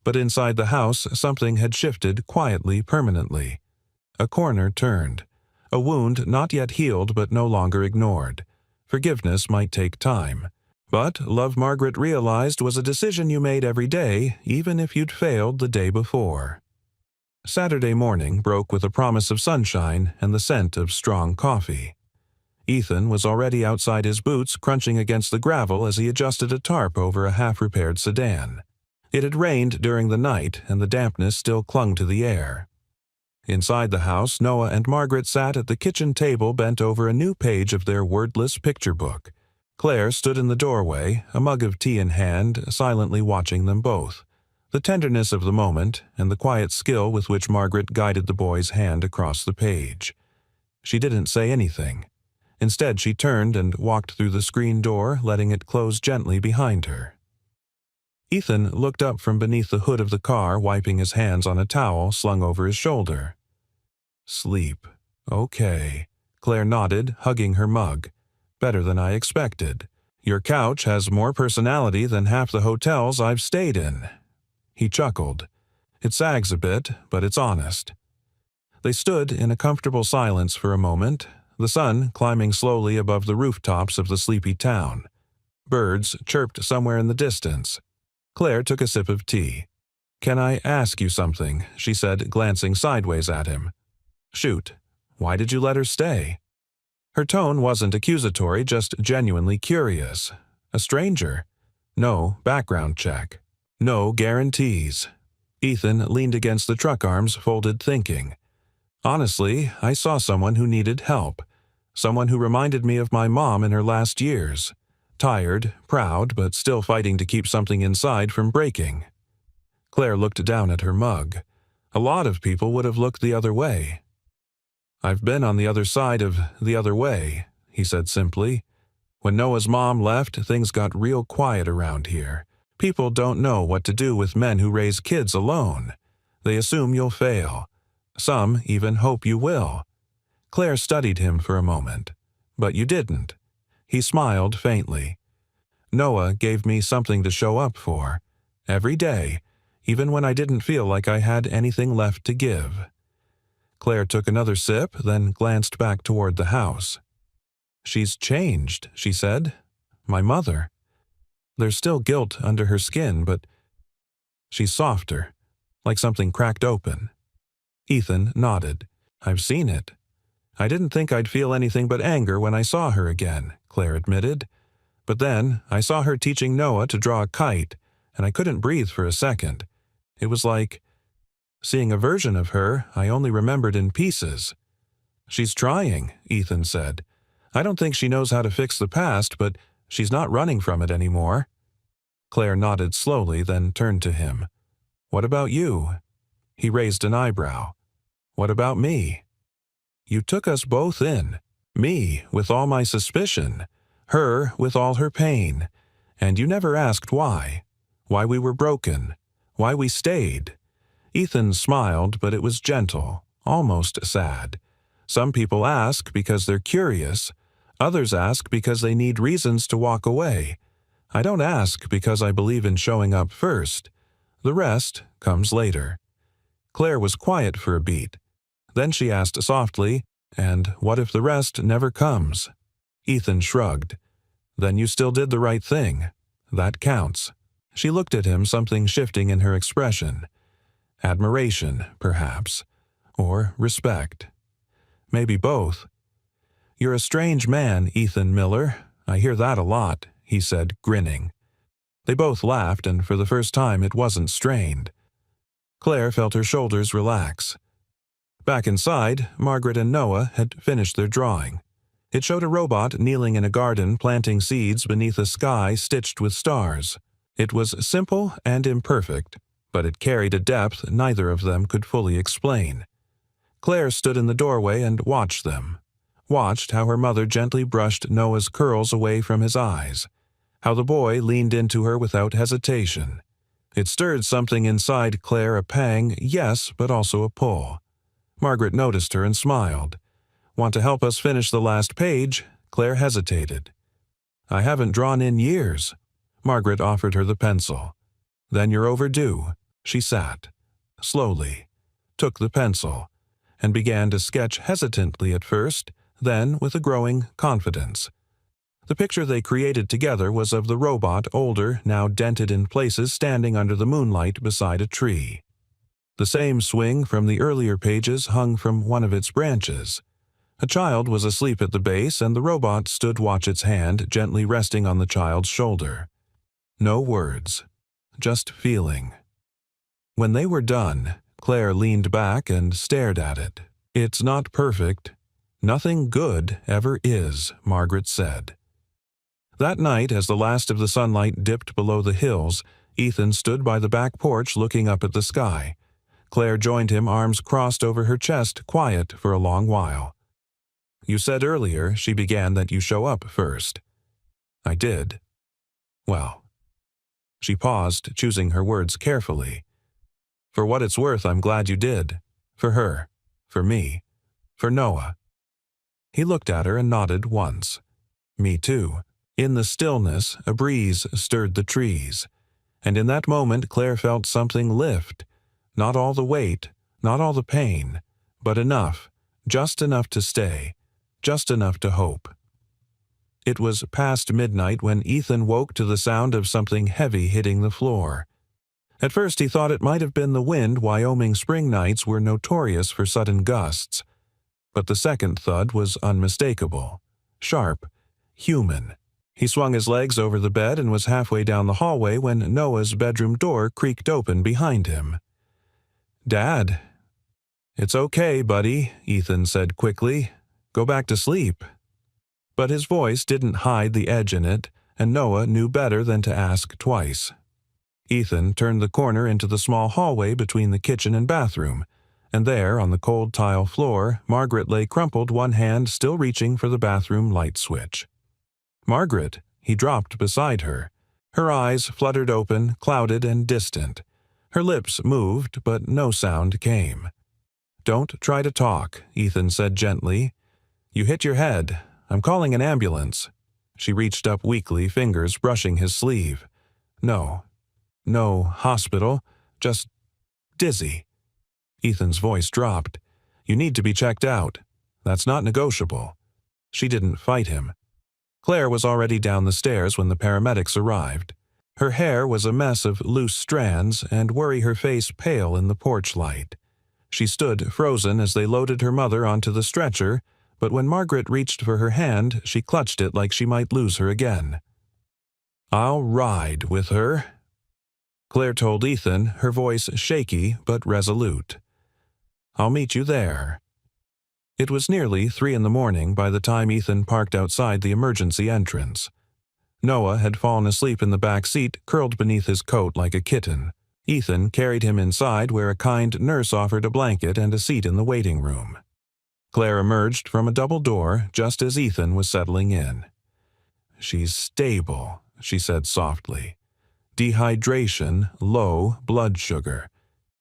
But inside the house something had shifted quietly, permanently. A corner turned. A wound not yet healed but no longer ignored. Forgiveness might take time. But love, Margaret realized, was a decision you made every day, even if you'd failed the day before. Saturday morning broke with a promise of sunshine and the scent of strong coffee. Ethan was already outside his boots, crunching against the gravel as he adjusted a tarp over a half-repaired sedan. It had rained during the night, and the dampness still clung to the air. Inside the house, Noah and Margaret sat at the kitchen table bent over a new page of their wordless picture book. Claire stood in the doorway, a mug of tea in hand, silently watching them both. The tenderness of the moment, and the quiet skill with which Margaret guided the boy's hand across the page. She didn't say anything. Instead, she turned and walked through the screen door, letting it close gently behind her. Ethan looked up from beneath the hood of the car, wiping his hands on a towel slung over his shoulder. "Sleep. Okay." Claire nodded, hugging her mug. "Better than I expected. Your couch has more personality than half the hotels I've stayed in." He chuckled. "It sags a bit, but it's honest." They stood in a comfortable silence for a moment, the sun climbing slowly above the rooftops of the sleepy town. Birds chirped somewhere in the distance. Claire took a sip of tea. "Can I ask you something?" she said, glancing sideways at him. "Shoot. Why did you let her stay?" Her tone wasn't accusatory, just genuinely curious. A stranger? No background check. No guarantees. Ethan leaned against the truck arms, folded, thinking. "Honestly, I saw someone who needed help. Someone who reminded me of my mom in her last years. Tired, proud, but still fighting to keep something inside from breaking." Claire looked down at her mug. A lot of people would have looked the other way. "I've been on the other side of the other way," he said simply. "When Noah's mom left, things got real quiet around here. People don't know what to do with men who raise kids alone. They assume you'll fail. Some even hope you will." Claire studied him for a moment. "But you didn't." He smiled faintly. "Noah gave me something to show up for. Every day, even when I didn't feel like I had anything left to give." Claire took another sip, then glanced back toward the house. "She's changed," she said. "My mother. There's still guilt under her skin, but she's softer, like something cracked open." Ethan nodded. "I've seen it." "I didn't think I'd feel anything but anger when I saw her again," Claire admitted. "But then I saw her teaching Noah to draw a kite, and I couldn't breathe for a second. It was like seeing a version of her I only remembered in pieces." "She's trying," Ethan said. "I don't think she knows how to fix the past, but she's not running from it anymore." Claire nodded slowly, then turned to him. "What about you?" He raised an eyebrow. "What about me?" "You took us both in. Me, with all my suspicion. Her, with all her pain. And you never asked why. Why we were broken. Why we stayed." Ethan smiled, but it was gentle, almost sad. "Some people ask because they're curious. Others ask because they need reasons to walk away. I don't ask because I believe in showing up first. The rest comes later." Claire was quiet for a beat. Then she asked softly, "And what if the rest never comes?" Ethan shrugged. "Then you still did the right thing. That counts." She looked at him, something shifting in her expression. Admiration, perhaps. Or respect. Maybe both. "You're a strange man, Ethan Miller. I hear that a lot," he said, grinning. They both laughed, and for the first time it wasn't strained. Claire felt her shoulders relax. Back inside, Margaret and Noah had finished their drawing. It showed a robot kneeling in a garden planting seeds beneath a sky stitched with stars. It was simple and imperfect, but it carried a depth neither of them could fully explain. Claire stood in the doorway and watched them. Watched how her mother gently brushed Noah's curls away from his eyes. How the boy leaned into her without hesitation. It stirred something inside Claire, a pang, yes, but also a pull. Margaret noticed her and smiled. "Want to help us finish the last page?" Claire hesitated. "I haven't drawn in years." Margaret offered her the pencil. "Then you're overdue." She sat, slowly, took the pencil, and began to sketch hesitantly at first, then with a growing confidence. The picture they created together was of the robot, older, now dented in places, standing under the moonlight beside a tree. The same swing from the earlier pages hung from one of its branches. A child was asleep at the base, and the robot stood watch its hand gently resting on the child's shoulder. No words, just feeling. When they were done, Claire leaned back and stared at it. "It's not perfect. Nothing good ever is," Margaret said. That night, as the last of the sunlight dipped below the hills, Ethan stood by the back porch looking up at the sky. Claire joined him, arms crossed over her chest, quiet for a long while. "You said earlier," she began, "that you show up first." "I did." "Well." She paused, choosing her words carefully. "For what it's worth, I'm glad you did. For her. For me. For Noah." He looked at her and nodded once. "Me too." In the stillness, a breeze stirred the trees, and in that moment Claire felt something lift. Not all the weight, not all the pain, but enough, just enough to stay, just enough to hope. It was past midnight when Ethan woke to the sound of something heavy hitting the floor. At first he thought it might have been the wind. Wyoming spring nights were notorious for sudden gusts. But the second thud was unmistakable, sharp, human. He swung his legs over the bed and was halfway down the hallway when Noah's bedroom door creaked open behind him. "Dad." "It's okay, buddy," Ethan said quickly. "Go back to sleep." But his voice didn't hide the edge in it, and Noah knew better than to ask twice. Ethan turned the corner into the small hallway between the kitchen and bathroom, and there, on the cold tile floor, Margaret lay crumpled, one hand still reaching for the bathroom light switch. "Margaret," he dropped beside her. Her eyes fluttered open, clouded and distant. Her lips moved, but no sound came. "Don't try to talk," Ethan said gently. "You hit your head. I'm calling an ambulance." She reached up weakly, fingers brushing his sleeve. No hospital, just dizzy." Ethan's voice dropped. "You need to be checked out. That's not negotiable." She didn't fight him. Claire was already down the stairs when the paramedics arrived. Her hair was a mess of loose strands, and worry her face pale in the porch light. She stood frozen as they loaded her mother onto the stretcher, but when Margaret reached for her hand, she clutched it like she might lose her again. "I'll ride with her," Claire told Ethan, her voice shaky but resolute. "I'll meet you there." It was nearly 3 a.m. by the time Ethan parked outside the emergency entrance. Noah had fallen asleep in the back seat, curled beneath his coat like a kitten. Ethan carried him inside, where a kind nurse offered a blanket and a seat in the waiting room. Claire emerged from a double door just as Ethan was settling in. "She's stable," she said softly. "Dehydration, low blood sugar."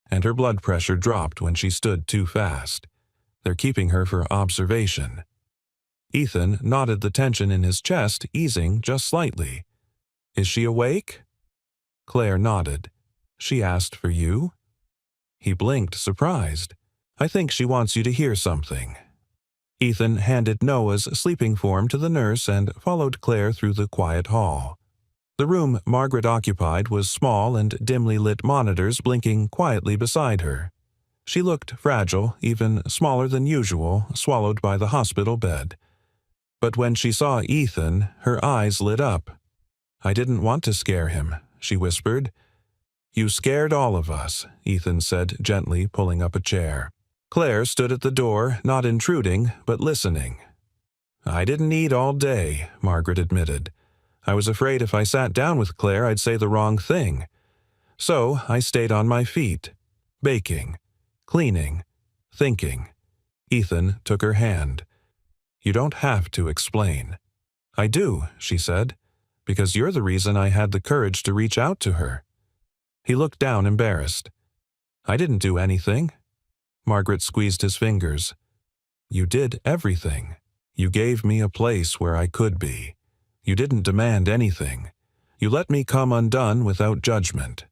And her blood pressure dropped when she stood too fast. "They're keeping her for observation." Ethan nodded, the tension in his chest easing just slightly. "Is she awake?" Claire nodded. "She asked for you?" He blinked, surprised. "I think she wants you to hear something." Ethan handed Noah's sleeping form to the nurse and followed Claire through the quiet hall. The room Margaret occupied was small and dimly lit, monitors blinking quietly beside her. She looked fragile, even smaller than usual, swallowed by the hospital bed. But when she saw Ethan, her eyes lit up. "I didn't want to scare him," she whispered. "You scared all of us," Ethan said gently, pulling up a chair. Claire stood at the door, not intruding, but listening. "I didn't eat all day," Margaret admitted. "I was afraid if I sat down with Claire I'd say the wrong thing. So I stayed on my feet, baking, cleaning, thinking." Ethan took her hand. "You don't have to explain." "I do," she said, "because you're the reason I had the courage to reach out to her." He looked down embarrassed. "I didn't do anything." Margaret squeezed his fingers. "You did everything. You gave me a place where I could be. You didn't demand anything. You let me come undone without judgment."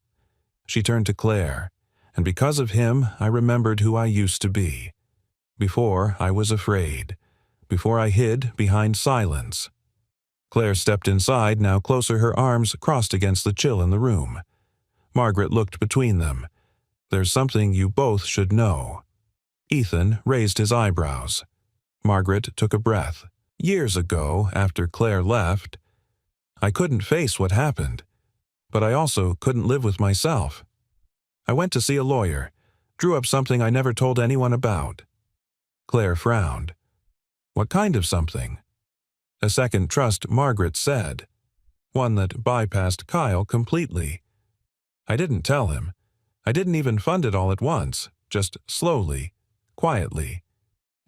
She turned to Claire, "And because of him I remembered who I used to be. Before I was afraid. Before I hid behind silence." Claire stepped inside, now closer, her arms crossed against the chill in the room. Margaret looked between them. "There's something you both should know." Ethan raised his eyebrows. Margaret took a breath. "Years ago, after Claire left, I couldn't face what happened, but I also couldn't live with myself. I went to see a lawyer, drew up something I never told anyone about." Claire frowned. "What kind of something?" "A second trust," Margaret said. "One that bypassed Kyle completely. I didn't tell him. I didn't even fund it all at once, just slowly, quietly.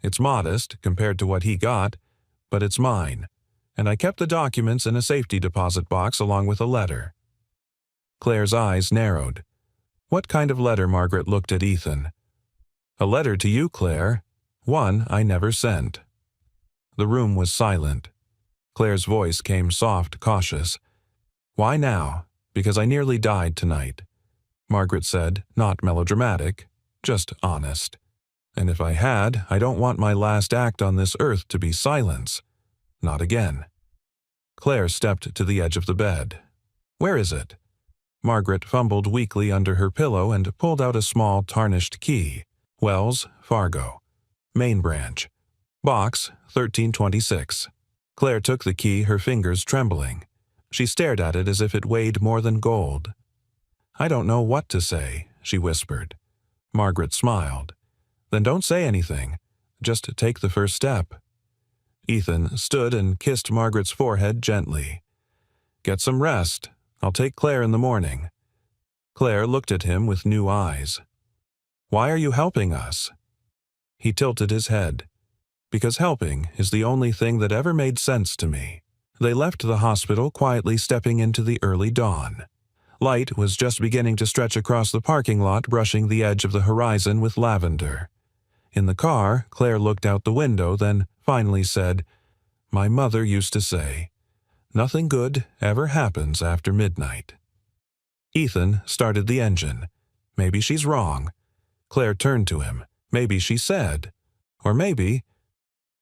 It's modest compared to what he got, but it's mine, and I kept the documents in a safety deposit box along with a letter." Claire's eyes narrowed. "What kind of letter?" Margaret looked at Ethan. "A letter to you, Claire. One I never sent." The room was silent. Claire's voice came soft, cautious. "Why now? Because I nearly died tonight," Margaret said, not melodramatic, just honest. "And if I had, I don't want my last act on this earth to be silence. Not again." Claire stepped to the edge of the bed. "Where is it?" Margaret fumbled weakly under her pillow and pulled out a small, tarnished key. "Wells, Fargo. Main branch. Box 1326. Claire took the key, her fingers trembling. She stared at it as if it weighed more than gold. "I don't know what to say," she whispered. Margaret smiled. "Then don't say anything. Just take the first step." Ethan stood and kissed Margaret's forehead gently. "Get some rest. I'll take Claire in the morning." Claire looked at him with new eyes. "Why are you helping us?" He tilted his head. "Because helping is the only thing that ever made sense to me." They left the hospital, quietly stepping into the early dawn. Light was just beginning to stretch across the parking lot, brushing the edge of the horizon with lavender. In the car, Claire looked out the window, then finally said, "My mother used to say, nothing good ever happens after midnight." Ethan started the engine. Maybe she's wrong. Claire turned to him. Maybe she said. Or maybe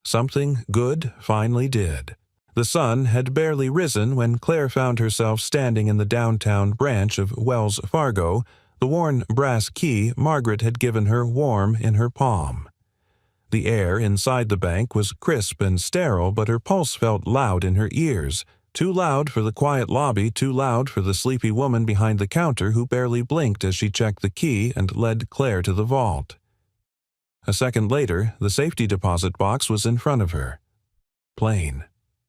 something good finally did. The sun had barely risen when Claire found herself standing in the downtown branch of Wells Fargo, the worn brass key Margaret had given her warm in her palm. The air inside the bank was crisp and sterile, but her pulse felt loud in her ears. Too loud for the quiet lobby, too loud for the sleepy woman behind the counter who barely blinked as she checked the key and led Claire to the vault. A second later, the safety deposit box was in front of her. Plain.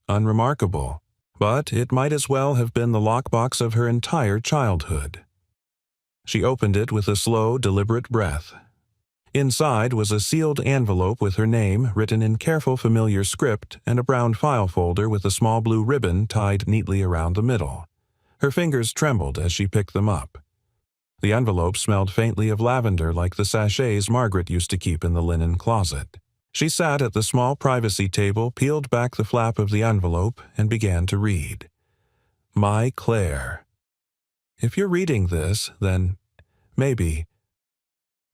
Unremarkable. But it might as well have been the lockbox of her entire childhood. She opened it with a slow, deliberate breath. Inside was a sealed envelope with her name written in careful, familiar script and a brown file folder with a small blue ribbon tied neatly around the middle. Her fingers trembled as she picked them up. The envelope smelled faintly of lavender, like the sachets Margaret used to keep in the linen closet. She sat at the small privacy table, peeled back the flap of the envelope, and began to read. "My Claire. If you're reading this, then maybe.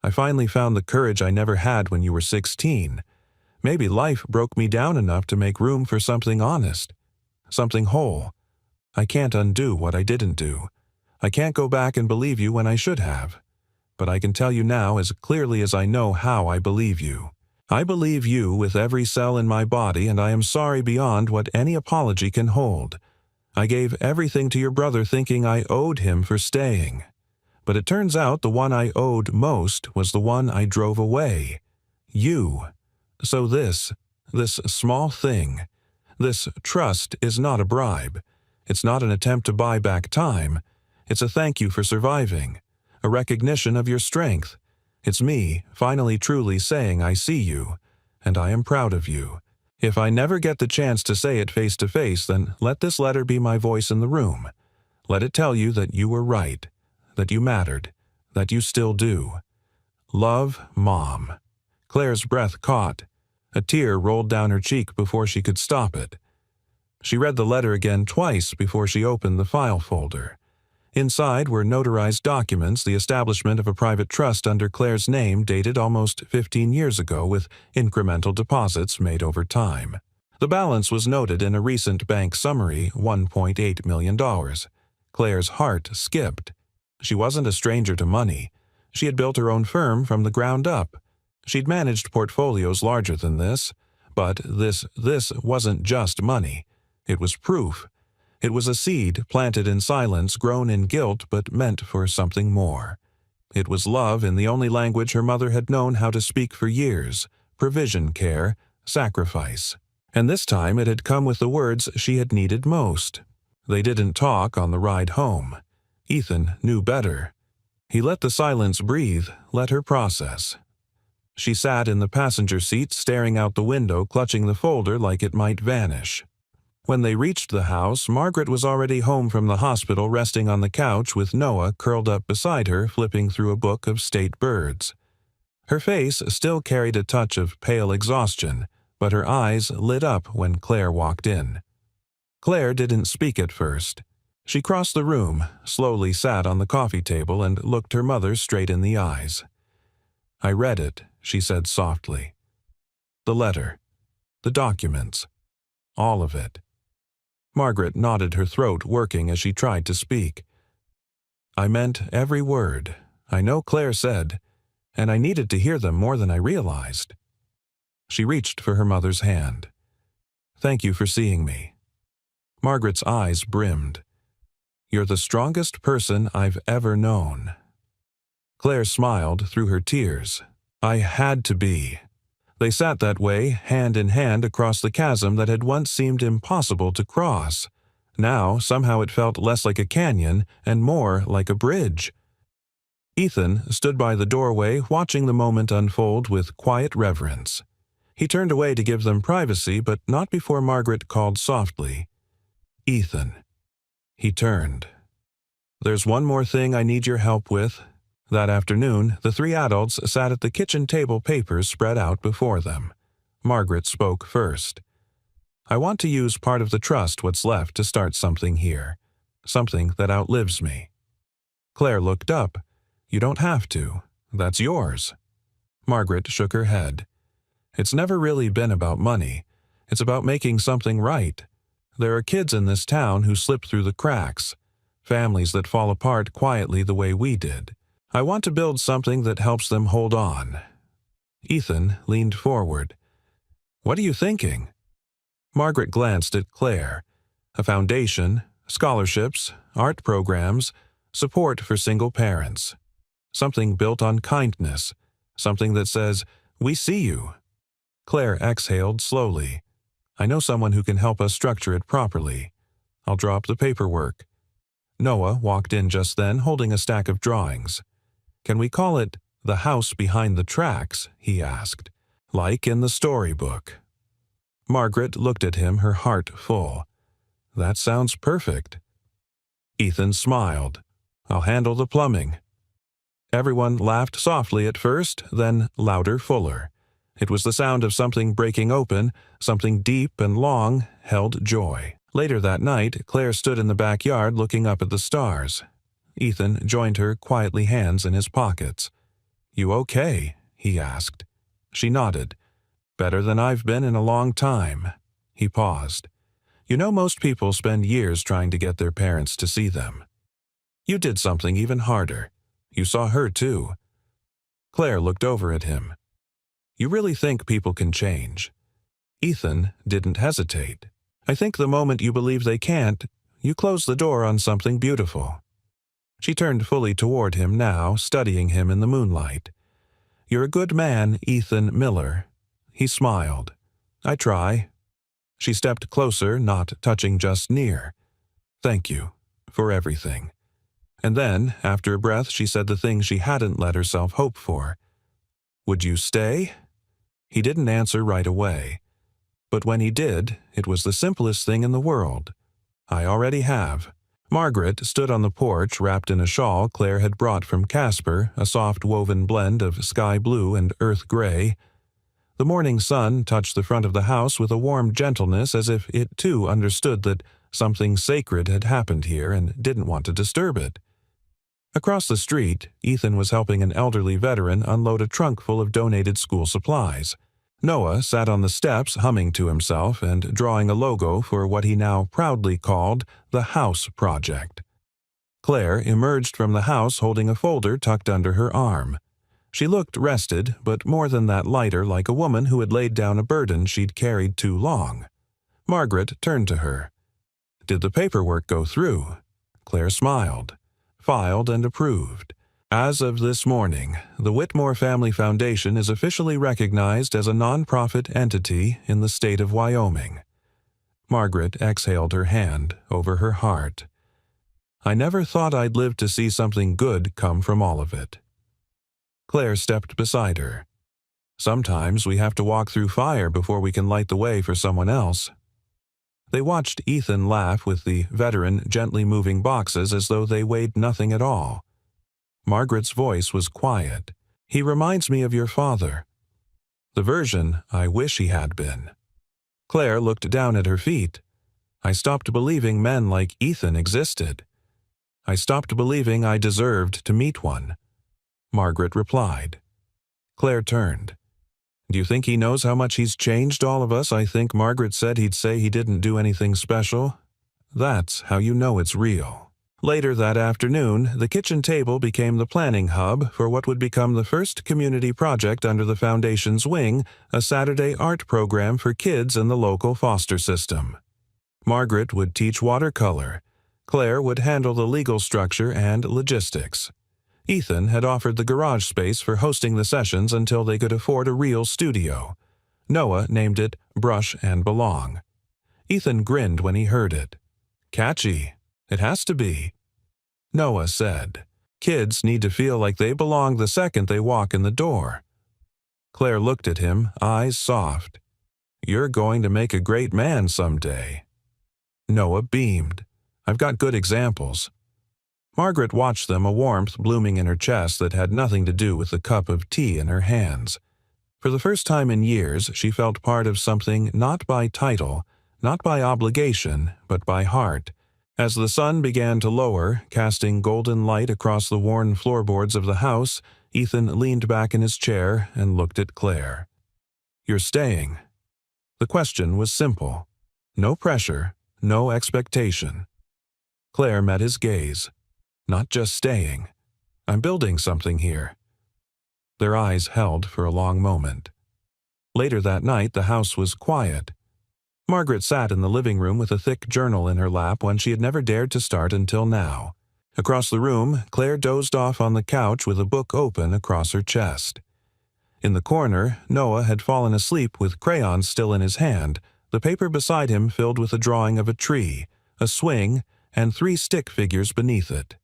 I finally found the courage I never had when you were 16. Maybe life broke me down enough to make room for something honest, something whole. I can't undo what I didn't do. I can't go back and believe you when I should have. But I can tell you now as clearly as I know how I believe you. I believe you with every cell in my body, and I am sorry beyond what any apology can hold. I gave everything to your brother thinking I owed him for staying. But it turns out the one I owed most was the one I drove away. You. So this small thing, this trust is not a bribe. It's not an attempt to buy back time. It's a thank you for surviving, a recognition of your strength. It's me, finally truly saying I see you, and I am proud of you. If I never get the chance to say it face to face, then let this letter be my voice in the room. Let it tell you that you were right, that you mattered, that you still do. Love, Mom. Claire's breath caught. A tear rolled down her cheek before she could stop it. She read the letter again twice before she opened the file folder. Inside were notarized documents, the establishment of a private trust under Claire's name dated almost 15 years ago with incremental deposits made over time. The balance was noted in a recent bank summary, $1.8 million. Claire's heart skipped. She wasn't a stranger to money. She had built her own firm from the ground up. She'd managed portfolios larger than this, but this wasn't just money. It was proof. It was a seed planted in silence, grown in guilt, but meant for something more. It was love in the only language her mother had known how to speak for years, provision care, sacrifice. And this time it had come with the words she had needed most. They didn't talk on the ride home. Ethan knew better. He let the silence breathe, let her process. She sat in the passenger seat, staring out the window, clutching the folder like it might vanish. When they reached the house, Margaret was already home from the hospital, resting on the couch with Noah curled up beside her, flipping through a book of state birds. Her face still carried a touch of pale exhaustion, but her eyes lit up when Claire walked in. Claire didn't speak at first. She crossed the room, slowly sat on the coffee table, and looked her mother straight in the eyes. "I read it," she said softly. "The letter. The documents. All of it." Margaret nodded, her throat working as she tried to speak. "I meant every word. I know Claire said, and I needed to hear them more than I realized." She reached for her mother's hand. "Thank you for seeing me." Margaret's eyes brimmed. "You're the strongest person I've ever known." Claire smiled through her tears. "I had to be." They sat that way, hand in hand, across the chasm that had once seemed impossible to cross. Now, somehow it felt less like a canyon and more like a bridge. Ethan stood by the doorway, watching the moment unfold with quiet reverence. He turned away to give them privacy, but not before Margaret called softly, "Ethan." He turned. "There's one more thing I need your help with." That afternoon, the three adults sat at the kitchen table, papers spread out before them. Margaret spoke first. "I want to use part of the trust, what's left, to start something here. Something that outlives me." Claire looked up. "You don't have to. That's yours." Margaret shook her head. "It's never really been about money. It's about making something right. There are kids in this town who slip through the cracks, families that fall apart quietly the way we did. I want to build something that helps them hold on." Ethan leaned forward. "What are you thinking?" Margaret glanced at Claire. "A foundation, scholarships, art programs, support for single parents. Something built on kindness, something that says, 'We see you.'" Claire exhaled slowly. "I know someone who can help us structure it properly. I'll drop the paperwork." Noah walked in just then, holding a stack of drawings. "Can we call it The House Behind the Tracks?" he asked. "Like in the storybook." Margaret looked at him, her heart full. "That sounds perfect." Ethan smiled. "I'll handle the plumbing." Everyone laughed softly at first, then louder, fuller. It was the sound of something breaking open, something deep and long held joy. Later that night, Claire stood in the backyard looking up at the stars. Ethan joined her, quietly, hands in his pockets. "You okay?" he asked. She nodded. "Better than I've been in a long time." He paused. "You know, most people spend years trying to get their parents to see them. You did something even harder. You saw her too." Claire looked over at him. You really think people can change? Ethan didn't hesitate. I think the moment you believe they can't, you close the door on something beautiful. She turned fully toward him now, studying him in the moonlight. You're a good man, Ethan Miller. He smiled. I try. She stepped closer, not touching, just near. Thank you for everything. And then, after a breath, she said the thing she hadn't let herself hope for. Would you stay? He didn't answer right away. But when he did, it was the simplest thing in the world. I already have. Margaret stood on the porch wrapped in a shawl Claire had brought from Casper, a soft woven blend of sky blue and earth gray. The morning sun touched the front of the house with a warm gentleness, as if it too understood that something sacred had happened here and didn't want to disturb it. Across the street, Ethan was helping an elderly veteran unload a trunk full of donated school supplies. Noah sat on the steps humming to himself and drawing a logo for what he now proudly called the House Project. Claire emerged from the house holding a folder tucked under her arm. She looked rested, but more than that lighter, like a woman who had laid down a burden she'd carried too long. Margaret turned to her. Did the paperwork go through? Claire smiled, filed and approved. As of this morning, the Whitmore Family Foundation is officially recognized as a nonprofit entity in the state of Wyoming. Margaret exhaled her hand over her heart. I never thought I'd live to see something good come from all of it. Claire stepped beside her. Sometimes we have to walk through fire before we can light the way for someone else. They watched Ethan laugh with the veteran gently moving boxes as though they weighed nothing at all. Margaret's voice was quiet. He reminds me of your father. The version I wish he had been. Claire looked down at her feet. I stopped believing men like Ethan existed. I stopped believing I deserved to meet one. Margaret replied. Claire turned. Do you think he knows how much he's changed all of us? I think Margaret said he'd say he didn't do anything special. That's how you know it's real. Later that afternoon, the kitchen table became the planning hub for what would become the first community project under the Foundation's wing, a Saturday art program for kids in the local foster system. Margaret would teach watercolor. Claire would handle the legal structure and logistics. Ethan had offered the garage space for hosting the sessions until they could afford a real studio. Noah named it Brush and Belong. Ethan grinned when he heard it. Catchy. It has to be. Noah said, kids need to feel like they belong the second they walk in the door. Claire looked at him, eyes soft. You're going to make a great man someday. Noah beamed. I've got good examples. Margaret watched them, a warmth blooming in her chest that had nothing to do with the cup of tea in her hands. For the first time in years, she felt part of something not by title, not by obligation, but by heart. As the sun began to lower, casting golden light across the worn floorboards of the house, Ethan leaned back in his chair and looked at Claire. You're staying. The question was simple. No pressure, no expectation. Claire met his gaze. Not just staying. I'm building something here. Their eyes held for a long moment. Later that night, the house was quiet. Margaret sat in the living room with a thick journal in her lap, one she had never dared to start until now. Across the room, Claire dozed off on the couch with a book open across her chest. In the corner, Noah had fallen asleep with crayons still in his hand, the paper beside him filled with a drawing of a tree, a swing, and 3 stick figures beneath it.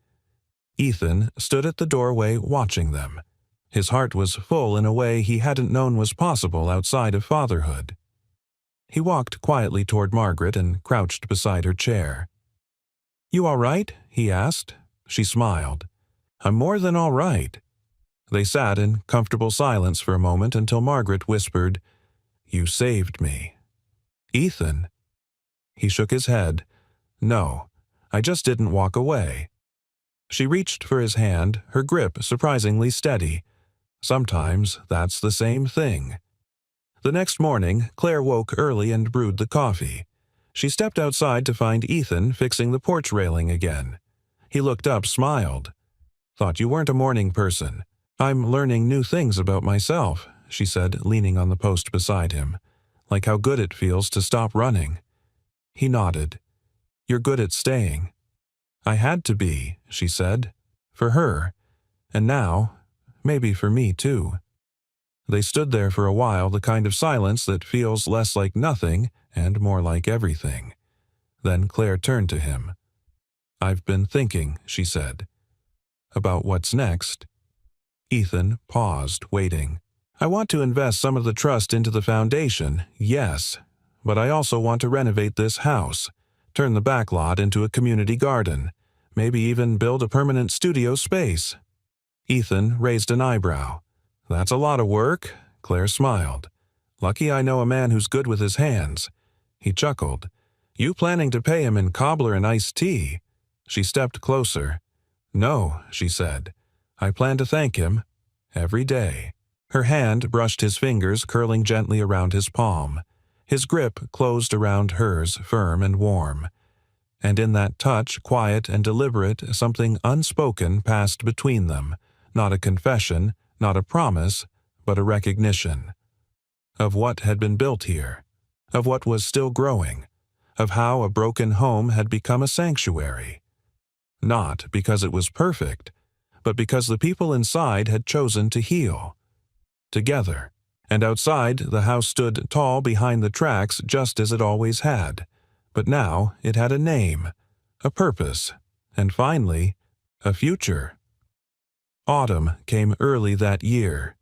Ethan stood at the doorway watching them. His heart was full in a way he hadn't known was possible outside of fatherhood. He walked quietly toward Margaret and crouched beside her chair. You all right? He asked. She smiled. I'm more than all right. They sat in comfortable silence for a moment until Margaret whispered, You saved me. Ethan. He shook his head. No, I just didn't walk away. She reached for his hand, her grip surprisingly steady. Sometimes that's the same thing. The next morning, Claire woke early and brewed the coffee. She stepped outside to find Ethan fixing the porch railing again. He looked up, smiled. Thought you weren't a morning person. I'm learning new things about myself. she said, leaning on the post beside him. Like how good it feels to stop running. He nodded. You're good at staying. I had to be, she said. For her. And now, maybe for me too. They stood there for a while, the kind of silence that feels less like nothing and more like everything. Then Claire turned to him. I've been thinking, she said. About what's next? Ethan paused, waiting. I want to invest some of the trust into the foundation, yes, but I also want to renovate this house, turn the back lot into a community garden, maybe even build a permanent studio space. Ethan raised an eyebrow. That's a lot of work, Claire smiled. Lucky I know a man who's good with his hands. He chuckled. You planning to pay him in cobbler and iced tea? She stepped closer. No, she said. I plan to thank him every day. Her hand brushed his fingers, curling gently around his palm. His grip closed around hers, firm and warm. And in that touch, quiet and deliberate, something unspoken passed between them. Not a confession, not a promise, but a recognition. Of what had been built here. Of what was still growing. Of how a broken home had become a sanctuary. Not because it was perfect, but because the people inside had chosen to heal. Together. And outside, the house stood tall behind the tracks just as it always had. But now it had a name, a purpose, and finally, a future. Autumn came early that year.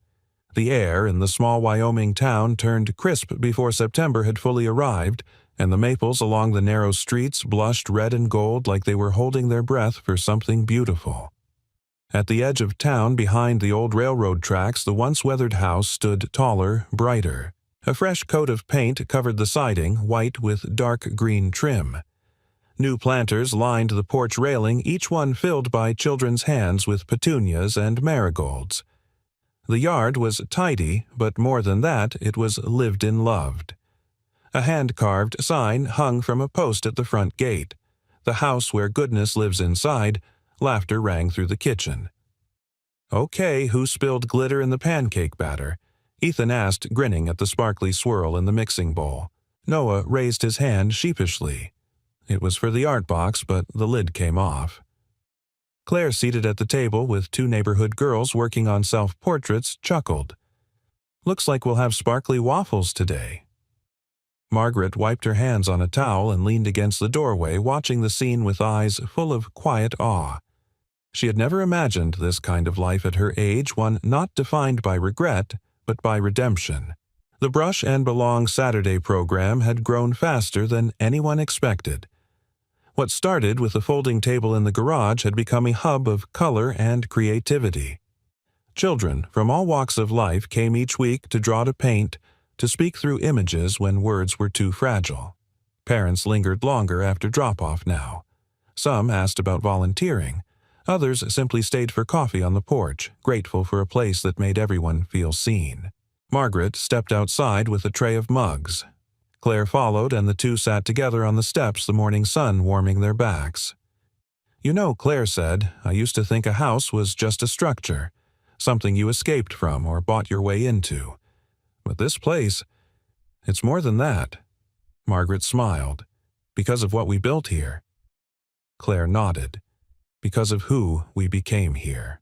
The air in the small Wyoming town turned crisp before September had fully arrived, and the maples along the narrow streets blushed red and gold like they were holding their breath for something beautiful. At the edge of town, behind the old railroad tracks, the once weathered house stood taller, brighter. A fresh coat of paint covered the siding, white with dark green trim. New planters lined the porch railing, each one filled by children's hands with petunias and marigolds. The yard was tidy, but more than that, it was lived in loved. A hand-carved sign hung from a post at the front gate. The house where goodness lives inside. Laughter rang through the kitchen. Okay, who spilled glitter in the pancake batter? Ethan asked, grinning at the sparkly swirl in the mixing bowl. Noah raised his hand sheepishly. It was for the art box, but the lid came off. Claire, seated at the table with two neighborhood girls working on self-portraits, chuckled. Looks like we'll have sparkly waffles today. Margaret wiped her hands on a towel and leaned against the doorway, watching the scene with eyes full of quiet awe. She had never imagined this kind of life at her age, one not defined by regret, but by redemption. The Brush and Belong Saturday program had grown faster than anyone expected. What started with a folding table in the garage had become a hub of color and creativity. Children from all walks of life came each week to draw, to paint, to speak through images when words were too fragile. Parents lingered longer after drop-off now. Some asked about volunteering. Others simply stayed for coffee on the porch, grateful for a place that made everyone feel seen. Margaret stepped outside with a tray of mugs. Claire followed, and the two sat together on the steps, the morning sun warming their backs. You know, Claire said, I used to think a house was just a structure, something you escaped from or bought your way into. But this place, it's more than that. Margaret smiled. Because of what we built here. Claire nodded. Because of who we became here.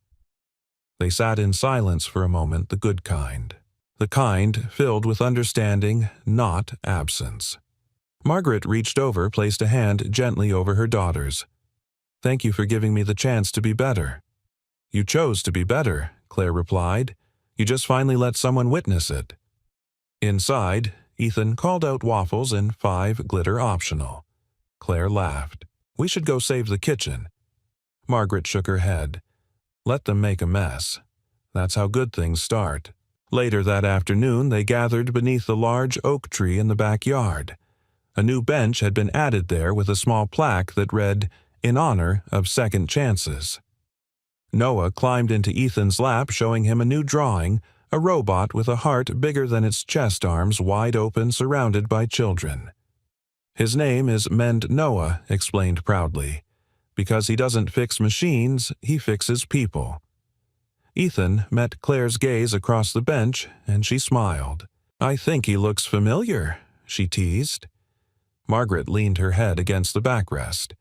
They sat in silence for a moment, the good kind. The kind filled with understanding, not absence. Margaret reached over, placed a hand gently over her daughter's. Thank you for giving me the chance to be better. You chose to be better, Claire replied. You just finally let someone witness it. Inside, Ethan called out waffles and 5 glitter optional. Claire laughed. We should go save the kitchen. Margaret shook her head. Let them make a mess. That's how good things start. Later that afternoon, they gathered beneath the large oak tree in the backyard. A new bench had been added there with a small plaque that read, In honor of second chances. Noah climbed into Ethan's lap, showing him a new drawing, a robot with a heart bigger than its chest arms, wide open, surrounded by children. His name is Mend Noah, explained proudly. Because he doesn't fix machines, he fixes people. Ethan met Claire's gaze across the bench, and she smiled. "I think he looks familiar," she teased. Margaret leaned her head against the backrest.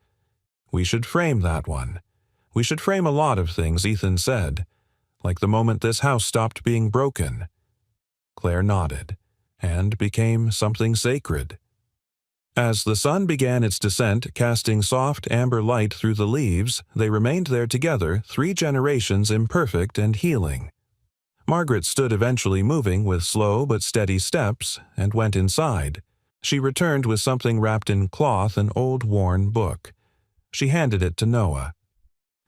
"We should frame that one. We should frame a lot of things Ethan said, like the moment this house stopped being broken." Claire nodded, and became something sacred. As the sun began its descent, casting soft amber light through the leaves, they remained there together, 3 generations imperfect and healing. Margaret stood eventually moving with slow but steady steps and went inside. She returned with something wrapped in cloth, an old worn book. She handed it to Noah.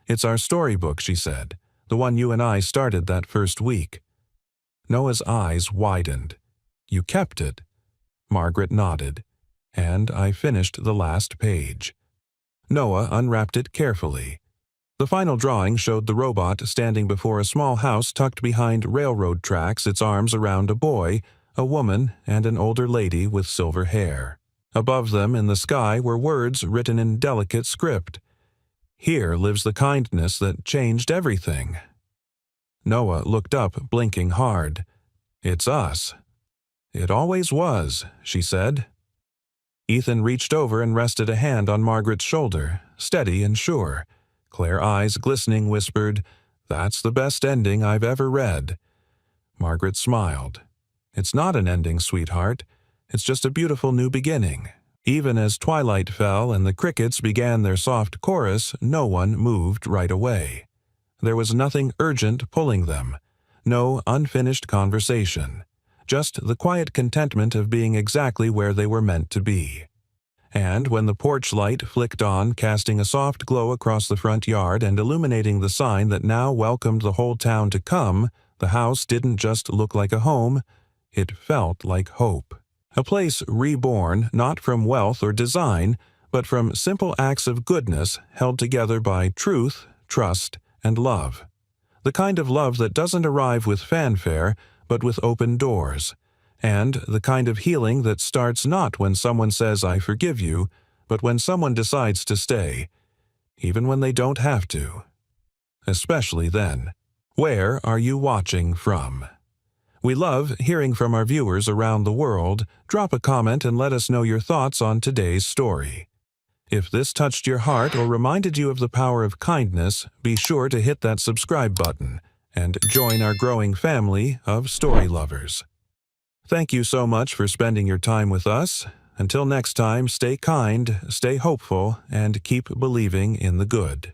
"It's our storybook," she said, "the one you and I started that first week." Noah's eyes widened. "You kept it?" Margaret nodded. "And I finished the last page." Noah unwrapped it carefully. The final drawing showed the robot standing before a small house tucked behind railroad tracks, its arms around a boy, a woman, and an older lady with silver hair. Above them in the sky were words written in delicate script. "Here lives the kindness that changed everything." Noah looked up, blinking hard. "It's us." "It always was," she said. Ethan reached over and rested a hand on Margaret's shoulder, steady and sure. Claire's eyes glistening whispered, "That's the best ending I've ever read." Margaret smiled. "It's not an ending, sweetheart. It's just a beautiful new beginning." Even as twilight fell and the crickets began their soft chorus, no one moved right away. There was nothing urgent pulling them, no unfinished conversation, just the quiet contentment of being exactly where they were meant to be. And when the porch light flicked on, casting a soft glow across the front yard and illuminating the sign that now welcomed the whole town to come, the house didn't just look like a home, it felt like hope. A place reborn not from wealth or design, but from simple acts of goodness held together by truth, trust, and love. The kind of love that doesn't arrive with fanfare, but with open doors. And the kind of healing that starts not when someone says, "I forgive you," but when someone decides to stay, even when they don't have to. Especially then. Where are you watching from? We love hearing from our viewers around the world. Drop a comment and let us know your thoughts on today's story. If this touched your heart or reminded you of the power of kindness, be sure to hit that subscribe button and join our growing family of story lovers. Thank you so much for spending your time with us. Until next time, stay kind, stay hopeful, and keep believing in the good.